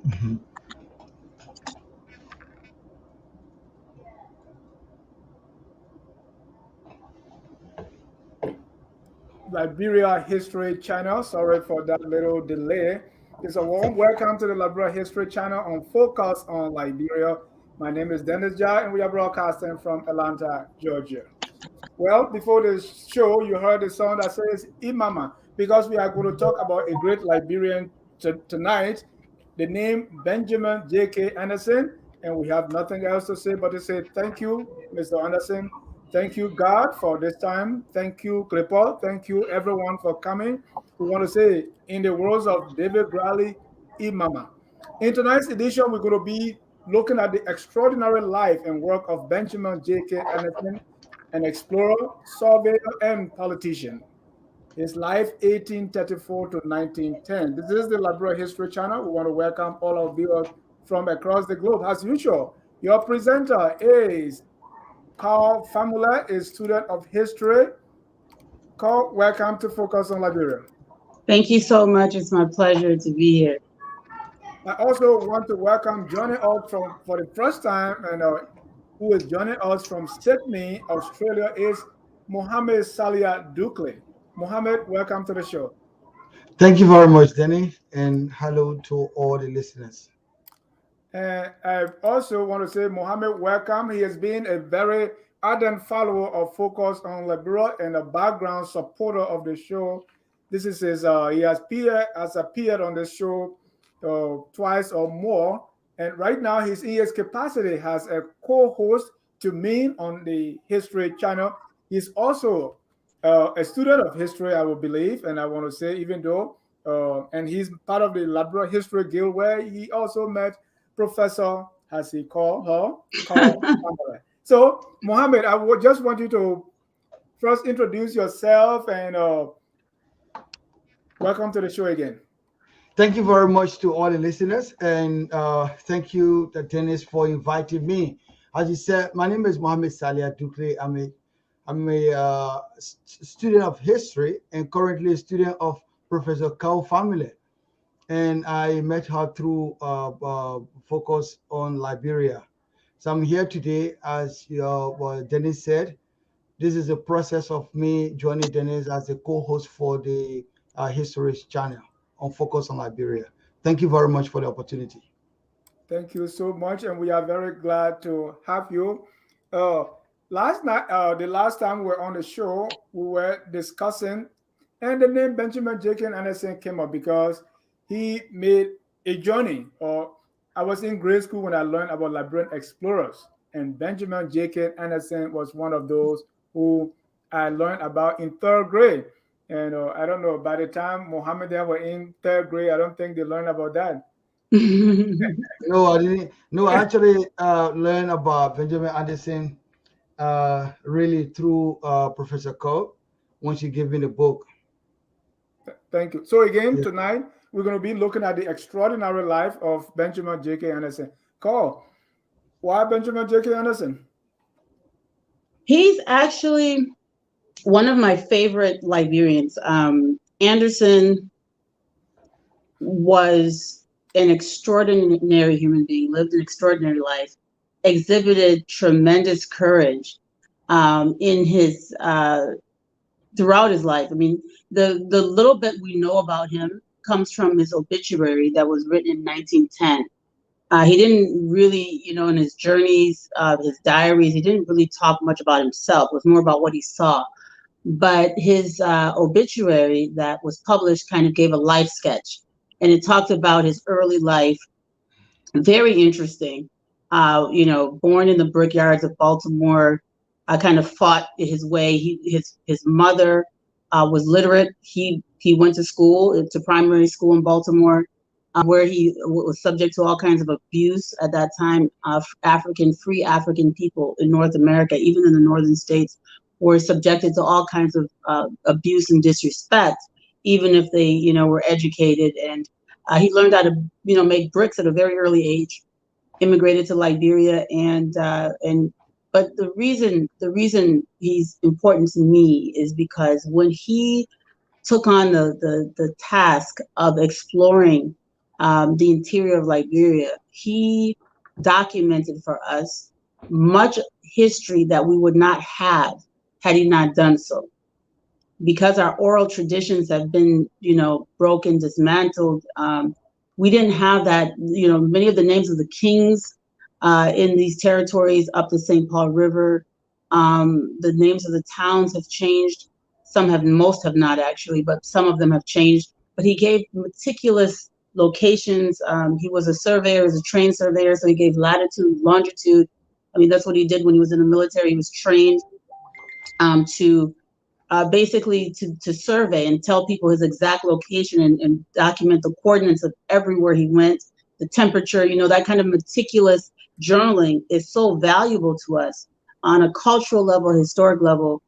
Mhm. Liberia History Channel. Sorry for that little delay. It's a warm welcome to the Liberia History Channel on Focus on Liberia. My name is Dennis Jai, and we are broadcasting from Atlanta, Georgia. Well, before the show, you heard the song that says Imama, because we are going to talk about a great Liberian tonight, the name Benjamin J.K. Anderson. And we have nothing else to say but to say thank you, Mr. Anderson. Thank you, God, for this time. Thank you, Clipper. Thank you, everyone, for coming. We want to say, in the words of David Grally, Imama. In tonight's edition, we're going to be looking at the extraordinary life and work of Benjamin J.K. Anderson, an explorer, surveyor, and politician. His life 1834 to 1910. This is the Liberia History Channel. We want to welcome all our viewers from across the globe. As usual, your presenter is Carl Famula, a student of history. Carl, welcome to Focus on Liberia. Thank you so much. It's my pleasure to be here. I also want to welcome joining us from for the first time and who is joining us from Sydney, Australia, is Mohammed Salia Dukle. Mohammed, welcome to the show. Thank you very much, Danny, and hello to all the listeners. And I also want to say, Mohammed, welcome. He has been a very ardent follower of Focus on Liberia and a background supporter of the show. This is his, he has appeared on the show twice or more. And right now, he's in his capacity as a co-host to me on the History Channel. He's also a student of history, I will believe, and I want to say, even though, and he's part of the Liberia History Guild, where he also met Professor, as he called her, called Pamela. So, Mohammed, I would just want you to first introduce yourself and welcome to the show again. Thank you very much to all the listeners, and thank you, Dennis, for inviting me. As you said, my name is Mohammed Salia Dukle. I'm a student of history and currently a student of Professor Kao Family. And I met her through Focus on Liberia. So I'm here today, as Dennis said. This is a process of me joining Dennis as a co-host for the History Channel on Focus on Liberia. Thank you very much for the opportunity. Thank you so much, and we are very glad to have you. Uh, Last night, the last time we were on the show, we were discussing, and the name Benjamin J.K. Anderson came up because he made a journey. Or I was in grade school when I learned about Liberian explorers, and Benjamin J.K. Anderson was one of those who I learned about in third grade. And I don't know, by the time Mohammed and were in third grade, I don't think they learned about that. No, I didn't. No, I actually learned about Benjamin Anderson really through Professor Cole when she gave me the book. Thank you. So again, Yeah. tonight we're going to be looking at the extraordinary life of Benjamin J.K. Anderson. Call. Why Benjamin J.K. Anderson? He's actually one of my favorite Liberians. Anderson was an extraordinary human being, lived an extraordinary life, exhibited tremendous courage in his throughout his life. I mean, the little bit we know about him comes from his obituary that was written in 1910. He didn't really, in his journeys, his diaries, he didn't really talk much about himself. It was more about what he saw. But his obituary that was published kind of gave a life sketch, and it talked about his early life. Very interesting. Born in the brickyards of Baltimore, kind of fought his way. His mother was literate. He went to school, to primary school in Baltimore, where he was subject to all kinds of abuse at that time. Free African people in North America, even in the northern states, were subjected to all kinds of abuse and disrespect, even if they, were educated. And he learned how to, make bricks at a very early age. Immigrated to Liberia, but the reason he's important to me is because when he took on the task of exploring the interior of Liberia. He documented for us much history that we would not have had he not done so. Because our oral traditions have been, broken, dismantled, we didn't have that. Many of the names of the kings in these territories up the St. Paul River, the names of the towns have changed. Most have not actually, but some of them have changed. But he gave meticulous locations. He was a surveyor, he was a trained surveyor, so he gave latitude, longitude. I mean, that's what he did when he was in the military. He was trained to basically to survey and tell people his exact location and document the coordinates of everywhere he went, the temperature, that kind of meticulous journaling is so valuable to us on a cultural level, historic level.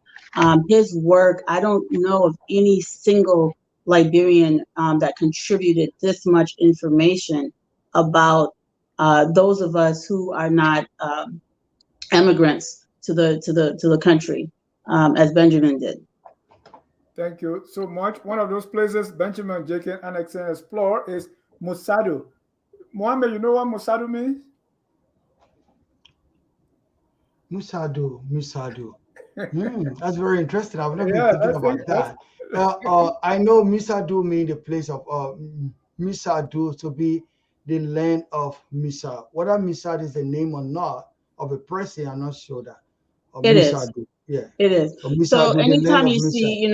His work, I don't know of any single Liberian that contributed this much information about those of us who are not immigrants to the country, as Benjamin did. Thank you so much. One of those places Benjamin J.K. annexed and explore is Musadu. Mohammed, you know what Musadu means? Musadu. That's very interesting. I've never been thinking about that. I know Musadu means the place of Musadu to be the land of Misa. Whether Misa is the name or not of a person, I'm not sure that. It Musadu. is. Yeah. It is. Musadu, So anytime you see,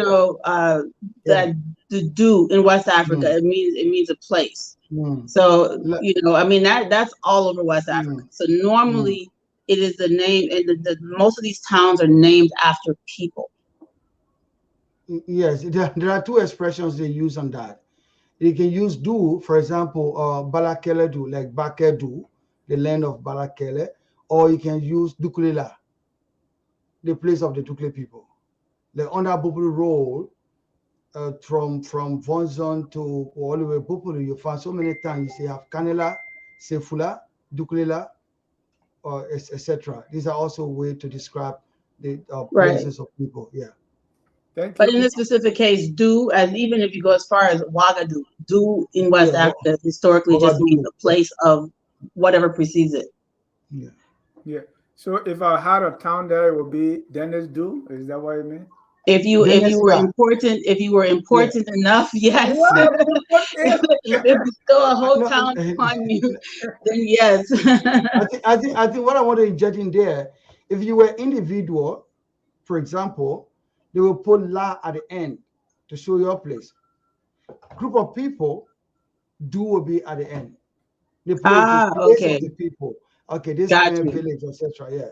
that the do in West Africa, it means a place. So, I mean, that's all over West Africa. So normally it is the name, and most of these towns are named after people. Yes, there are two expressions they use on that. You can use do, for example, Balakele do, like Bakedu, the land of Balakele, or you can use Dukulela, the place of the Tukle people. The under Bupulu Road, from Vonzon to all the way Bupulu, you find so many times you have Kanela, Sefula, Dukulela, etc. These are also ways to describe the places of people. Yeah. Thank you. But in this specific case, do, as even if you go as far as Ouagadougou, do in West Africa historically just means a place of whatever precedes it. Yeah. Yeah. So if I had a town there, it would be Dennis Do. Is that what you mean? If you were important enough, yes. If you still a whole town upon you, then yes. I think what I want to inject in there, if you were individual, for example, they will put la at the end to show your place. Group of people, do will be at the end. They put the place of the people. Okay, this village, etc. Yeah.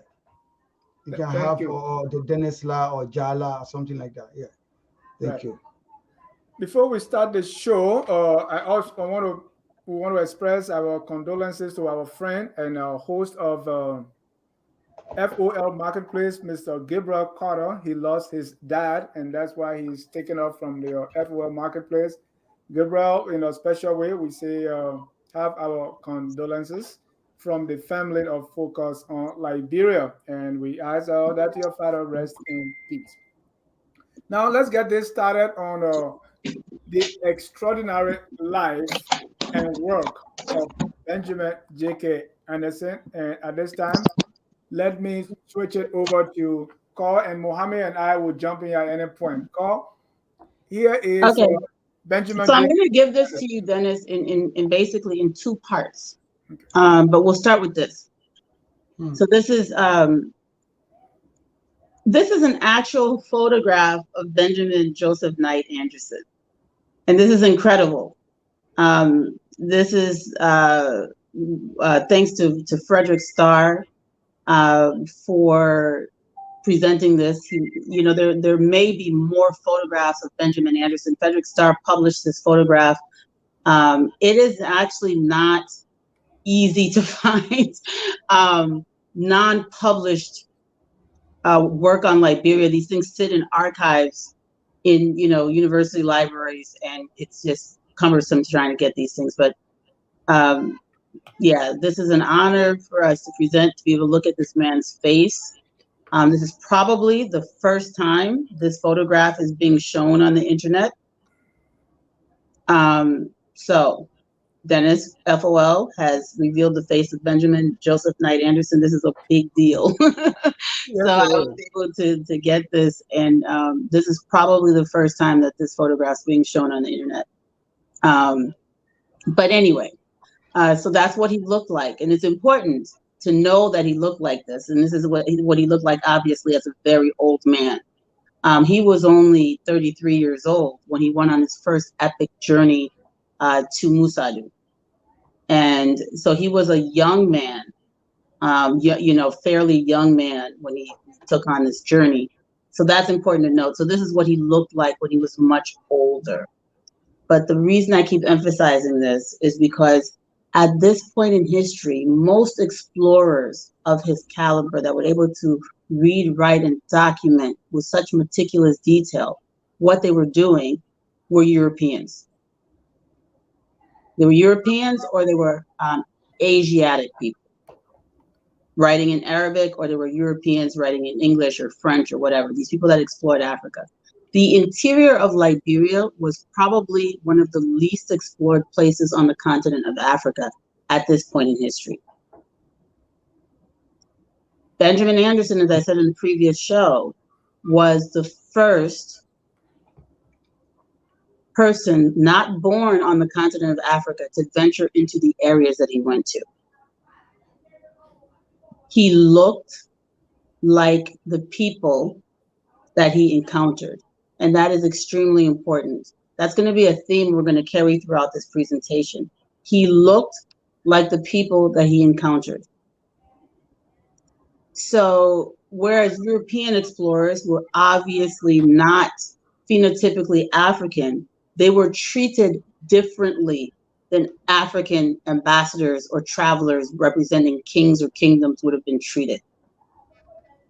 You can have the Dennis La or Jala or something like that. Yeah. Thank you. Before we start the show, I also want to express our condolences to our friend and our host of FOL Marketplace, Mr. Gabriel Carter. He lost his dad, and that's why he's taken off from the FOL Marketplace. Gabriel, in a special way, we say have our condolences from the family of Focus on Liberia, and we ask that your father rest in peace. Now let's get this started on the extraordinary life and work of Benjamin J.K. Anderson. And at this time, let me switch it over to Carl, and Mohammed and I will jump in at any point. Carl, here is Benjamin. So I'm going to give this to you, Dennis, in basically in two parts. But we'll start with this. So this is an actual photograph of Benjamin Joseph Knight Anderson, and this is incredible. This is thanks to Frederick Starr for presenting this. There may be more photographs of Benjamin Anderson. Frederick Starr published this photograph. It is actually not easy to find non-published work on Liberia. These things sit in archives in university libraries, and it's just cumbersome trying to get these things. But this is an honor for us to present, to be able to look at this man's face. This is probably the first time this photograph is being shown on the internet. So Dennis, FOL, has revealed the face of Benjamin Joseph Knight Anderson. This is a big deal. Yes, So I it was is. able to get this, and this is probably the first time that this photograph's being shown on the internet. But anyway, so that's what he looked like, and it's important to know that he looked like this, and this is what he looked like, obviously, as a very old man. He was only 33 years old when he went on his first epic journey to Musadu. And so he was a young man, fairly young man when he took on this journey. So that's important to note. So this is what he looked like when he was much older. But the reason I keep emphasizing this is because at this point in history, most explorers of his caliber that were able to read, write, and document with such meticulous detail what they were doing were Europeans. They were Europeans, or they were Asiatic people writing in Arabic, or they were Europeans writing in English or French or whatever, these people that explored Africa. The interior of Liberia was probably one of the least explored places on the continent of Africa at this point in history. Benjamin Anderson, as I said in the previous show, was the first person not born on the continent of Africa to venture into the areas that he went to. He looked like the people that he encountered, and that is extremely important. That's going to be a theme we're going to carry throughout this presentation. He looked like the people that he encountered. So whereas European explorers were obviously not phenotypically African, they were treated differently than African ambassadors or travelers representing kings or kingdoms would have been treated.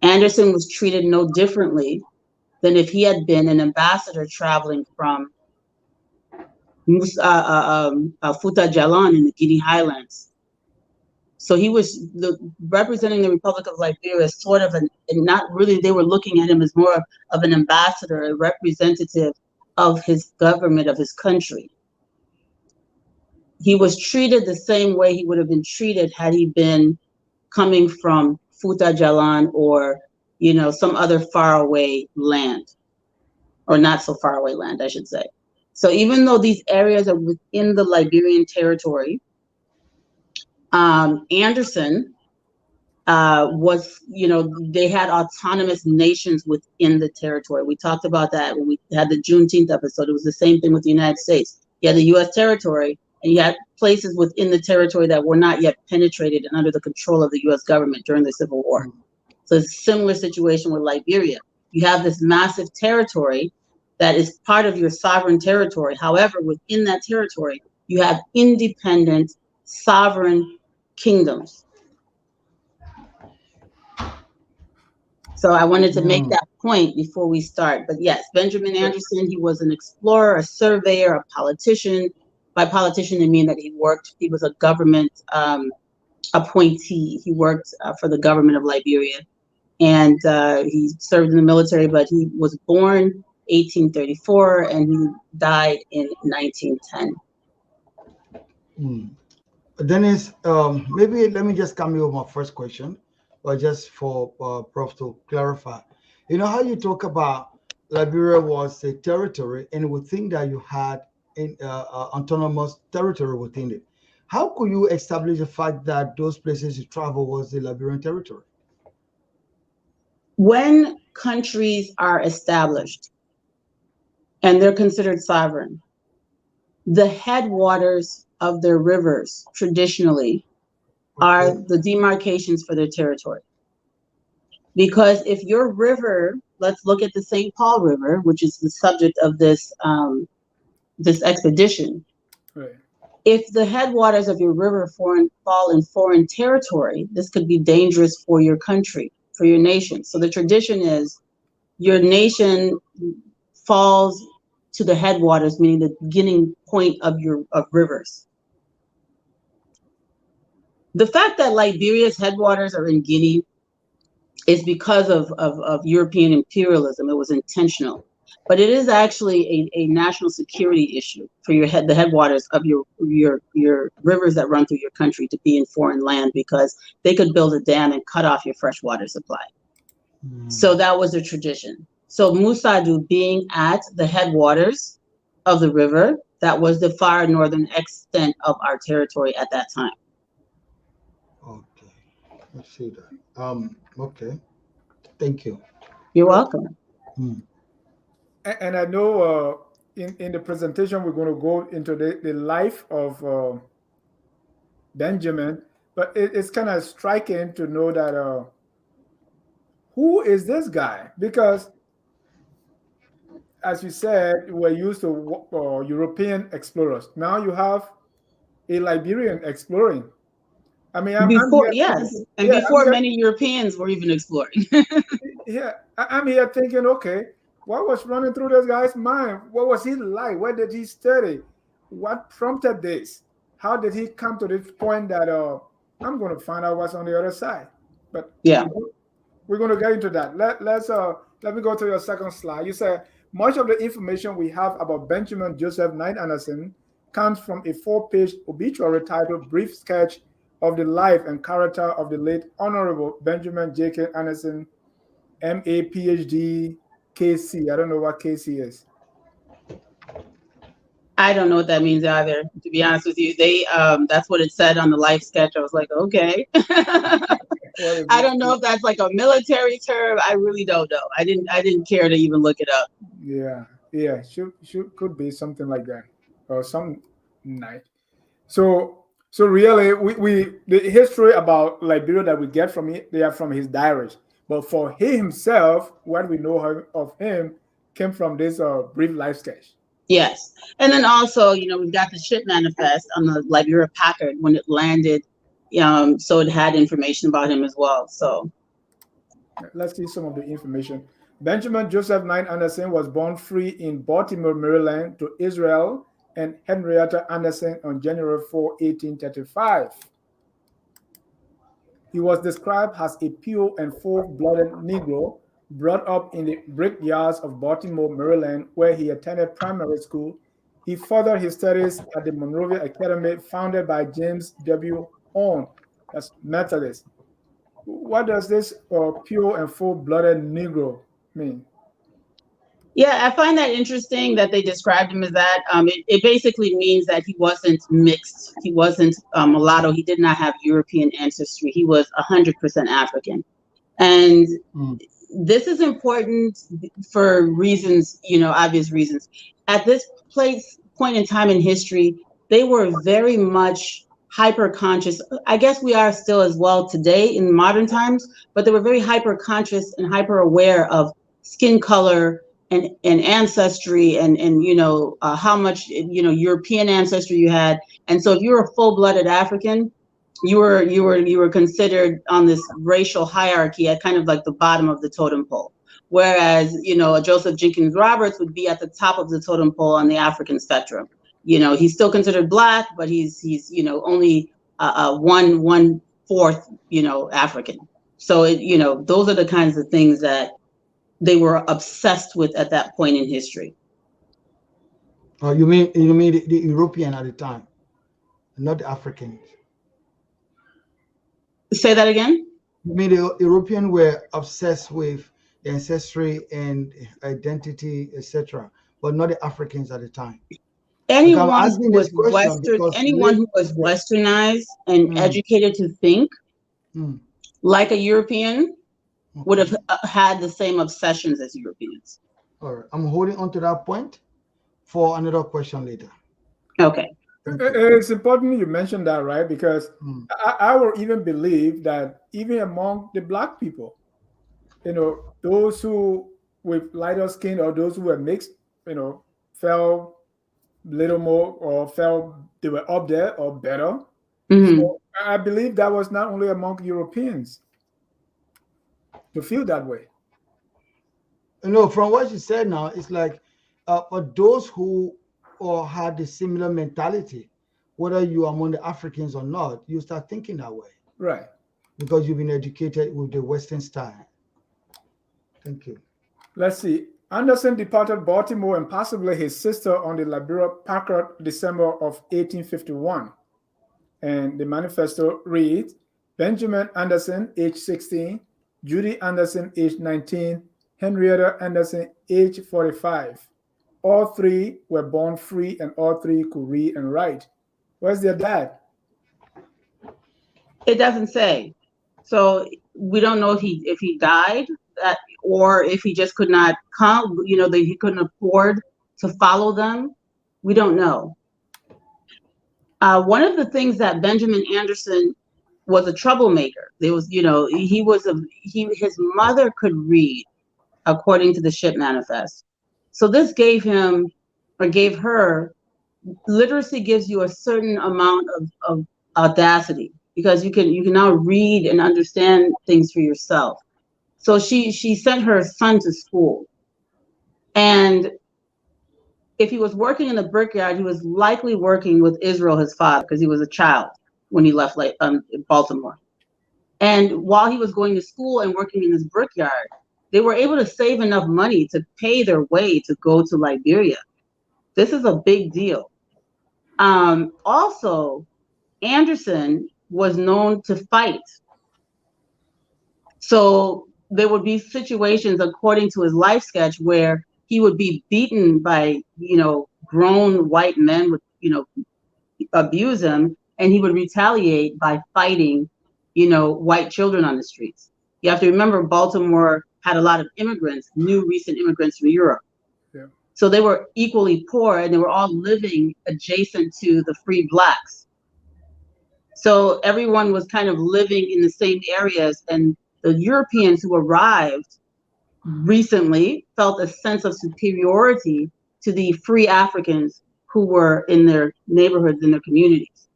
Anderson was treated no differently than if he had been an ambassador traveling from Futa Jalan in the Guinea Highlands. So he was representing the Republic of Liberia as sort of and not really, they were looking at him as more of an ambassador, a representative of his government, of his country. He was treated the same way he would have been treated had he been coming from Futa Jalan or, some other faraway land, or not so far away land, I should say. So even though these areas are within the Liberian territory, Anderson was, they had autonomous nations within the territory. We talked about that when we had the Juneteenth episode. It was the same thing with the United States. You had the U.S. territory, and you had places within the territory that were not yet penetrated and under the control of the U.S. government during the Civil War. So it's a similar situation with Liberia. You have this massive territory that is part of your sovereign territory. However, within that territory, you have independent, sovereign kingdoms. So I wanted to make that point before we start. But yes, Benjamin Anderson, he was an explorer, a surveyor, a politician. By politician, I mean that he was a government appointee. He worked for the government of Liberia, and he served in the military, but he was born 1834 and he died in 1910. Dennis, maybe let me just come in with my first question, or just for Prof to clarify. You know how you talk about Liberia was a territory, and we think that you had an autonomous territory within it. How could you establish the fact that those places you travel was the Liberian territory? When countries are established and they're considered sovereign, the headwaters of their rivers traditionally are the demarcations for their territory. Because if your river, let's look at the St. Paul River, which is the subject of this this expedition. Right. If the headwaters of your river fall in foreign territory, this could be dangerous for your country, for your nation. So the tradition is your nation falls to the headwaters, meaning the beginning point of rivers. The fact that Liberia's headwaters are in Guinea is because of European imperialism. It was intentional. but it is actually a national security issue for the headwaters of your rivers that run through your country to be in foreign land, because they could build a dam and cut off your fresh water supply. So that was a tradition. So Musadu being at the headwaters of the river, that was the far northern extent of our territory at that time. Okay, I see that. Okay, thank you. You're welcome. And I know in the presentation we're going to go into the life of Benjamin, but it's kind of striking to know that who is this guy? Because as you said, we're used to European explorers. Now you have a Liberian exploring. I mean, before I'm many Europeans were even exploring. I'm here thinking, okay, what was running through this guy's mind? What was he like? Where did he study? What prompted this? How did he come to this point that I'm going to find out what's on the other side? But yeah, we're going to get into that. Let me go to your second slide. You said much of the information we have about Benjamin Joseph Knight Anderson comes from a 4-page obituary titled "Brief Sketch of the Life and Character of the Late Honorable Benjamin J.K. Anderson, M.A., Ph.D., K.C." I don't know what K.C. is. I don't know what that means either, to be honest with you. That's what it said on the life sketch. I was like, okay. I don't know if that's like a military term. I really don't know. I didn't care to even look it up. Yeah. Could be something like that, or some night. So really, we the history about Liberia that we get from it, they are from his diaries. But for he himself, what we know of him came from this brief life sketch. Yes. And then also, we've got the ship manifest on the Liberia Packard when it landed. So it had information about him as well. So let's see some of the information. Benjamin Joseph Knight Anderson was born free in Baltimore, Maryland, to Israel and Henrietta Anderson on January 4, 1835. He was described as a pure and full-blooded Negro, brought up in the brickyards of Baltimore, Maryland, where he attended primary school. He furthered his studies at the Monrovia Academy, founded by James W. Horn, that's Methodist. What does this pure and full-blooded Negro mean? Yeah, I find that interesting that they described him as that. It basically means that he wasn't mixed. He wasn't mulatto. He did not have European ancestry. He was 100% African. And this is important for reasons, obvious reasons. At this point in time in history, they were very much hyper conscious. I guess we are still as well today in modern times, but they were very hyper conscious and hyper aware of skin color and ancestry and how much European ancestry you had. And so if you were a full-blooded African, you were considered on this racial hierarchy at kind of like the bottom of the totem pole. Whereas, Joseph Jenkins Roberts would be at the top of the totem pole on the African spectrum. He's still considered Black, but he's only 1/4 African. So those are the kinds of things that they were obsessed with at that point in history. Oh, you mean the European at the time, not the Africans? Say that again? You mean the European were obsessed with ancestry and identity, etc., but not the Africans at the time? Anyone who was westernized and educated to think like a European would have had the same obsessions as Europeans. All right, I'm holding on to that point for another question later. Okay. It's important you mentioned that, right? Because I will even believe that even among the Black people, those who with lighter skin or those who were mixed, felt little more or felt they were up there or better. So I believe that was not only among Europeans to feel that way. From what you said now, it's like for those who had the similar mentality, whether you are among the Africans or not, you start thinking that way. Right. Because you've been educated with the Western style. Thank you. Let's see. Anderson departed Baltimore and possibly his sister on the Liberia Packard December of 1851. And the manifesto reads, Benjamin Anderson, age 16, Judy Anderson, age 19, Henrietta Anderson, age 45. All three were born free and all three could read and write. Where's their dad? It doesn't say. So we don't know if he died or if he just could not come, that he couldn't afford to follow them. We don't know. One of the things that Benjamin Anderson was a troublemaker. There was, his mother could read according to the ship manifest. So this gave her, literacy gives you a certain amount of audacity because you can now read and understand things for yourself. So she sent her son to school. And if he was working in the brickyard, he was likely working with Israel, his father, because he was a child when he left Baltimore. And while he was going to school and working in this brickyard, they were able to save enough money to pay their way to go to Liberia. This is a big deal. Also, Anderson was known to fight. So there would be situations, according to his life sketch, where he would be beaten by, grown white men would, abuse him, and he would retaliate by fighting, white children on the streets. You have to remember Baltimore had a lot of immigrants, new recent immigrants from Europe. Yeah. So they were equally poor and they were all living adjacent to the free blacks. So everyone was kind of living in the same areas, and the Europeans who arrived recently felt a sense of superiority to the free Africans who were in their neighborhoods, in their communities.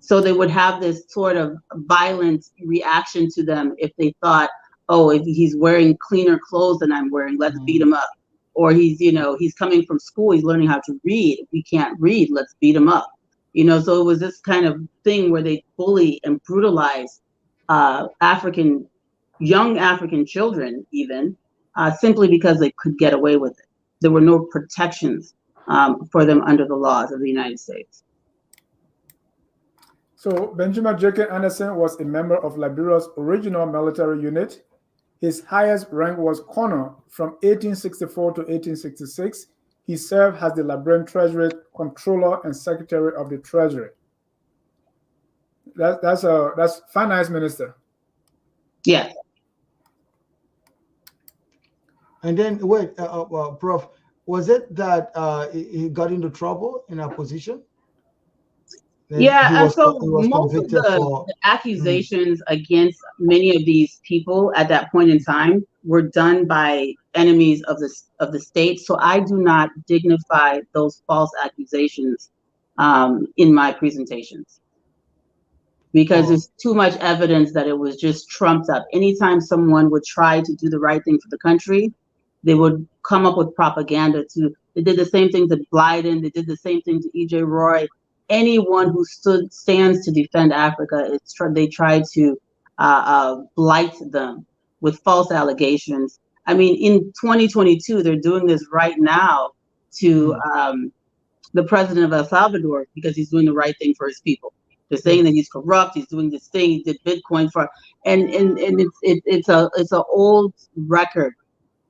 So they would have this sort of violent reaction to them if they thought, oh, if he's wearing cleaner clothes than I'm wearing, let's beat him up. Or he's coming from school, he's learning how to read. If he can't read, let's beat him up. So it was this kind of thing where they bully and brutalize young African children even, simply because they could get away with it. There were no protections for them under the laws of the United States. So Benjamin Jacob Anderson was a member of Liberia's original military unit. His highest rank was colonel from 1864 to 1866. He served as the Liberian Treasury Controller and Secretary of the Treasury. That's Finance Minister. Yes. And then wait, Prof, was it that he got into trouble in a position? Yeah, so most of the accusations against many of these people at that point in time were done by enemies of the state. So I do not dignify those false accusations in my presentations, because there's too much evidence that it was just trumped up. Anytime someone would try to do the right thing for the country, they would come up with propaganda. They did the same thing to Blyden. They did the same thing to E.J. Roy. Anyone who stands to defend Africa, they try to blight them with false allegations. I mean, in 2022, they're doing this right now to the president of El Salvador because he's doing the right thing for his people. They're saying that he's corrupt. He's doing this thing. He did Bitcoin and it's an old record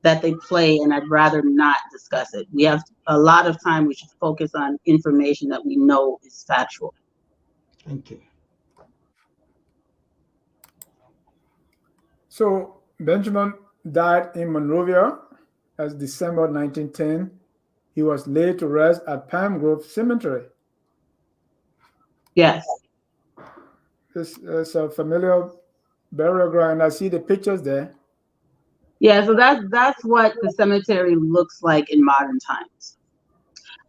that they play, and I'd rather not discuss it. We have a lot of time. We should focus on information that we know is factual. Thank you. So Benjamin died in Monrovia as December 1910. He was laid to rest at Palm Grove Cemetery. Yes. This is a familiar burial ground. I see the pictures there. Yeah, so that's what the cemetery looks like in modern times.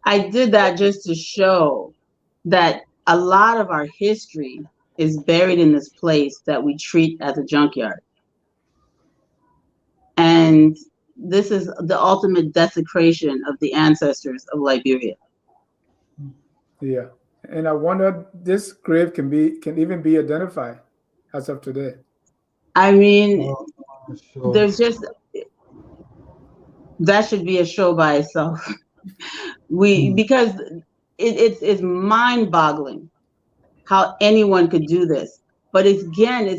I did that just to show that a lot of our history is buried in this place that we treat as a junkyard. And this is the ultimate desecration of the ancestors of Liberia. Yeah. And I wonder, this grave can even be identified as of today. I mean, Sure. there's just, That should be a show by itself. Because it's mind-boggling how anyone could do this. But it's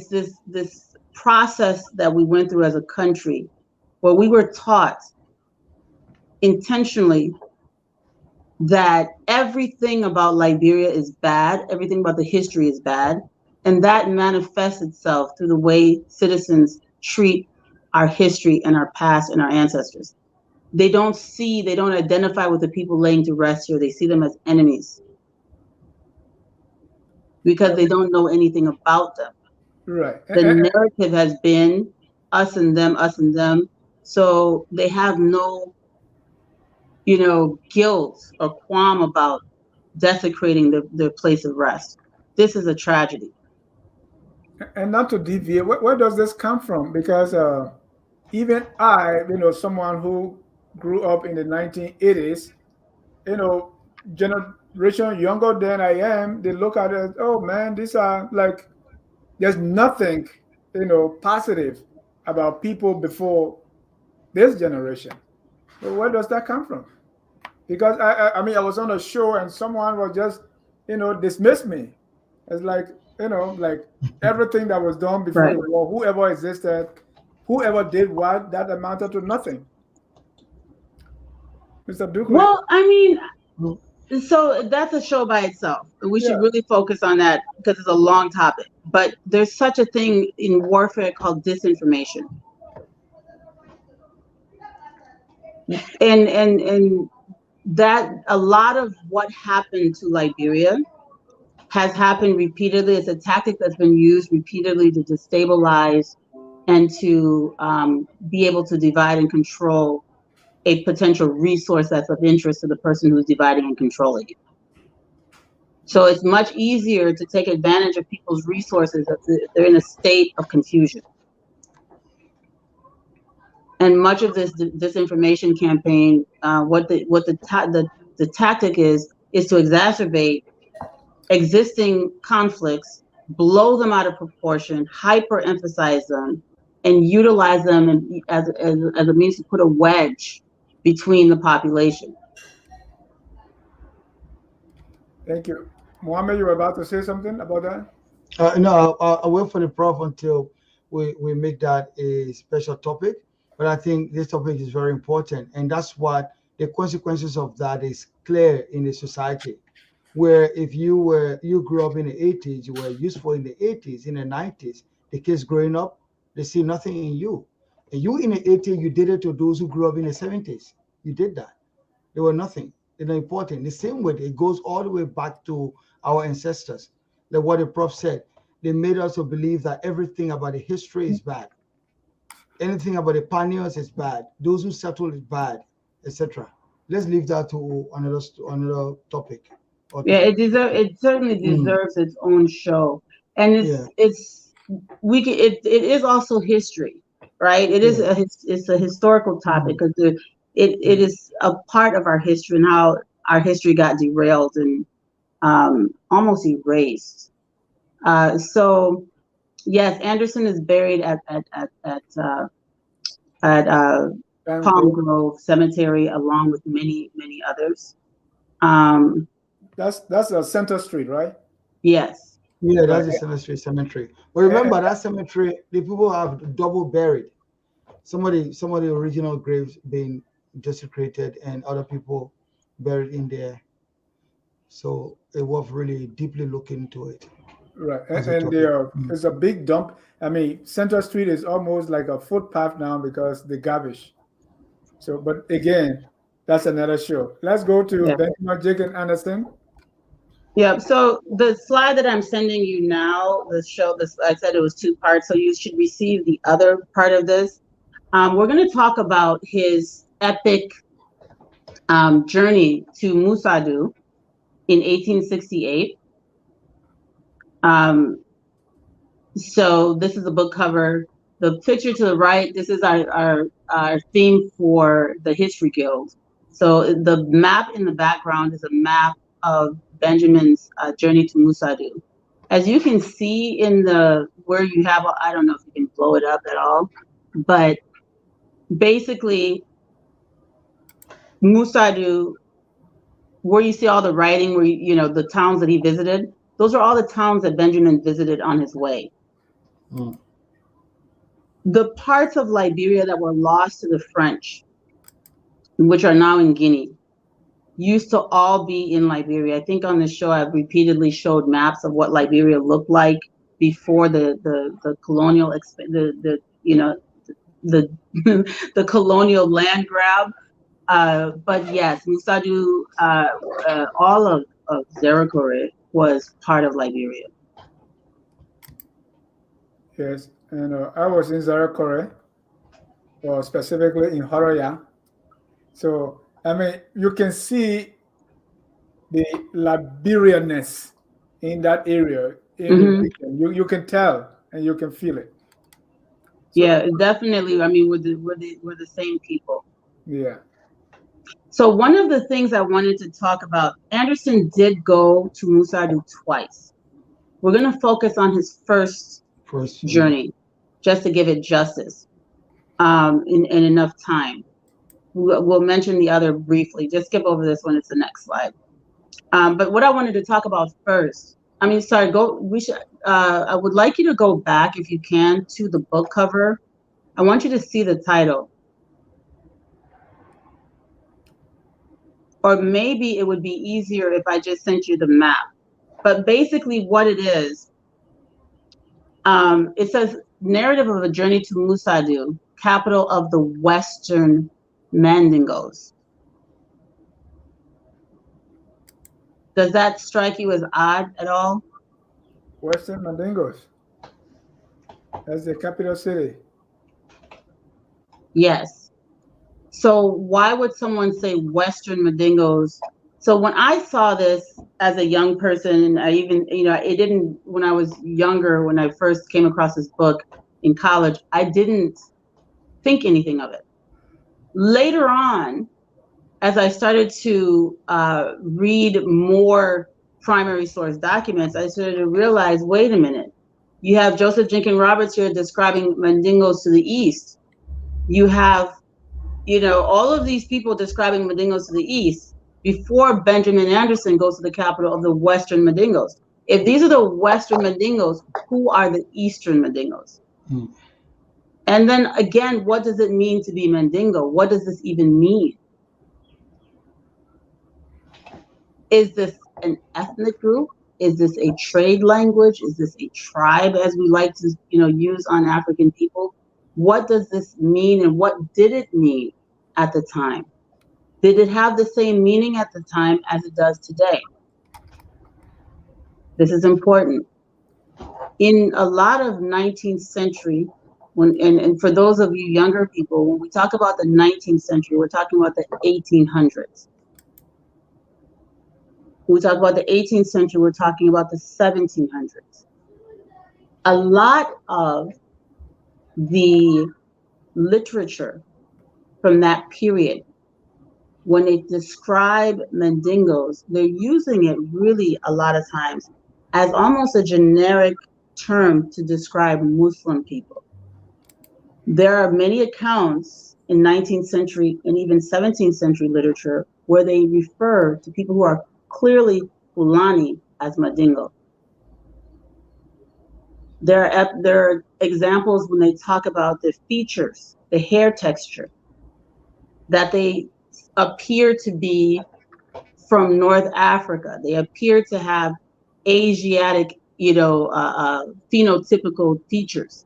this process that we went through as a country, where we were taught intentionally that everything about Liberia is bad, everything about the history is bad, and that manifests itself through the way citizens treat our history and our past and our ancestors. They don't identify with the people laying to rest here. They see them as enemies because they don't know anything about them. Right. The narrative has been us and them, us and them. So they have no, guilt or qualm about desecrating their place of rest. This is a tragedy. And not to deviate, where does this come from? Because even I, someone who grew up in the 1980s, generation younger than I am, they look at it, oh man, these are like, there's nothing, positive about people before this generation. But where does that come from? Because I mean, I was on a show and someone was just, dismissed me. It's like, like everything that was done before the war, whoever existed, whoever did what, that amounted to nothing. Mr. Duke. Well, I mean, so that's a show by itself. We should really focus on that because it's a long topic. But there's such a thing in warfare called disinformation. And that a lot of what happened to Liberia has happened repeatedly. It's a tactic that's been used repeatedly to destabilize and to be able to divide and control a potential resource that's of interest to the person who's dividing and controlling it. So it's much easier to take advantage of people's resources if they're in a state of confusion. And much of this disinformation campaign, what the tactic is to exacerbate existing conflicts, blow them out of proportion, hyper-emphasize them, and utilize them as a means to put a wedge between the population. Thank you. Mohammed, you were about to say something about that? No, I'll wait for the prof until we make that a special topic. But I think this topic is very important. And that's what the consequences of that is clear in the society. Where if you grew up in the 80s, you were useful in the 80s, in the 90s, the kids growing up, they see nothing in you. And you in the 80s, you did it to those who grew up in the 70s. You did that. They were nothing. They're not important. The same way, it goes all the way back to our ancestors. Like what the prof said, they made us to believe that everything about the history is bad. Anything about the pioneers is bad. Those who settled is bad, etc. Let's leave that to another topic. Yeah, it certainly deserves its own show, and it is also history, right? It's a historical topic because it is a part of our history and how our history got derailed and almost erased. So yes, Anderson is buried at Palm Grove Cemetery along with many others. That's a Center Street, right? Yes. Yeah, that's a Center Street cemetery. But remember that cemetery, the people have double buried. Some of the original graves being desecrated and other people buried in there. So it was really deeply looking into it. Right, and it's a big dump. I mean, Center Street is almost like a footpath now because the garbage. So, but again, that's another show. Let's go to Benjamin Jacob Anderson. Yeah, so the slide that I'm sending you now, I said it was 2 parts, so you should receive the other part of this. We're going to talk about his epic journey to Musadu in 1868. So this is the book cover. The picture to the right, this is our theme for the History Guild. So the map in the background is a map of Benjamin's journey to Musadu. As you can see in where you have, I don't know if you can blow it up at all, but basically Musadu, where you see all the writing, where you know the towns that he visited, those are all the towns that Benjamin visited on his way. Mm. The parts of Liberia that were lost to the French, which are now in Guinea, used to all be in Liberia. I think on the show I've repeatedly showed maps of what Liberia looked like before the colonial the you know the the colonial land grab. But yes, Musadu, all of Zerakore was part of Liberia. Yes, and I was in Zarakore, or specifically in Horoya. So I mean, you can see the Liberianness in that area, in the Hmm. region. You can tell and you can feel it. So Yeah, definitely. I mean, we're the same people. yeah, So one of the things I wanted to talk about, Anderson did go to Musadu twice. We're going to focus on his first First journey. journey, just to give it justice, in enough time. We'll mention the other briefly. Just skip over this one. It's the next slide. But what I wanted to talk about first, I mean, sorry, I would like you to go back, if you can, to the book cover. I want you to see the title. Or maybe it would be easier if I just sent you the map. But basically what it is, it says, narrative of a journey to Musadu, capital of the Western Mandingos. Does that strike you as odd at all? Western Mandingos. That's the capital city. Yes. So why would someone say Western Mandingos? So when I saw this as a young person, and I even, it didn't, when I was younger, when I first came across this book in college, I didn't think anything of it. Later on, as I started to read more primary source documents, I started to realize, wait a minute, you have Joseph Jenkins Roberts here describing Mandingos to the east. You have, all of these people describing Mandingos to the east before Benjamin Anderson goes to the capital of the Western Mandingos. If these are the Western Mandingos, who are the Eastern Mandingos? Mm. And then again, what does it mean to be Mandingo? What does this even mean? Is this an ethnic group? Is this a trade language? Is this a tribe, as we like to, use on African people? What does this mean, and what did it mean at the time? Did it have the same meaning at the time as it does today? This is important. In a lot of 19th century, and for those of you younger people, when we talk about the 19th century, we're talking about the 1800s. When we talk about the 18th century, we're talking about the 1700s. A lot of the literature from that period, when they describe Mandingos, they're using it really a lot of times as almost a generic term to describe Muslim people. There are many accounts in 19th century and even 17th century literature where they refer to people who are clearly Fulani as Mandingo. There are examples when they talk about the features, the hair texture, that they appear to be from North Africa. They appear to have Asiatic, phenotypical features.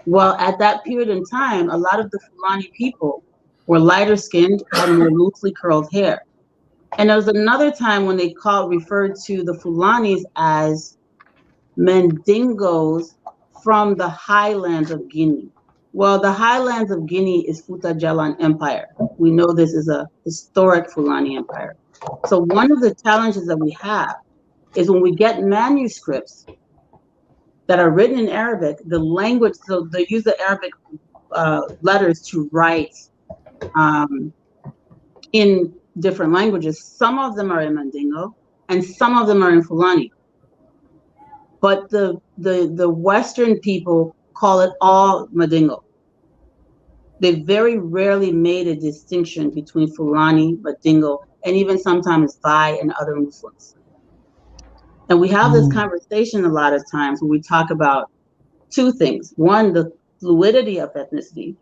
Well, at that period in time, a lot of the Fulani people were lighter skinned, had more loosely curled hair. And there was another time when they referred to the Fulanis as Mandingos from the highlands of Guinea. Well, the highlands of Guinea is Futa Jalan Empire. We know this is a historic Fulani empire. So one of the challenges that we have is when we get manuscripts that are written in Arabic, the language, so they use the Arabic letters to write in different languages. Some of them are in Mandingo and some of them are in Fulani. But the Western people call it all Mandingo. They very rarely made a distinction between Fulani, Mandingo, and even sometimes Bai and other Muslims. And we have this conversation a lot of times when we talk about two things. One, the fluidity of ethnicity,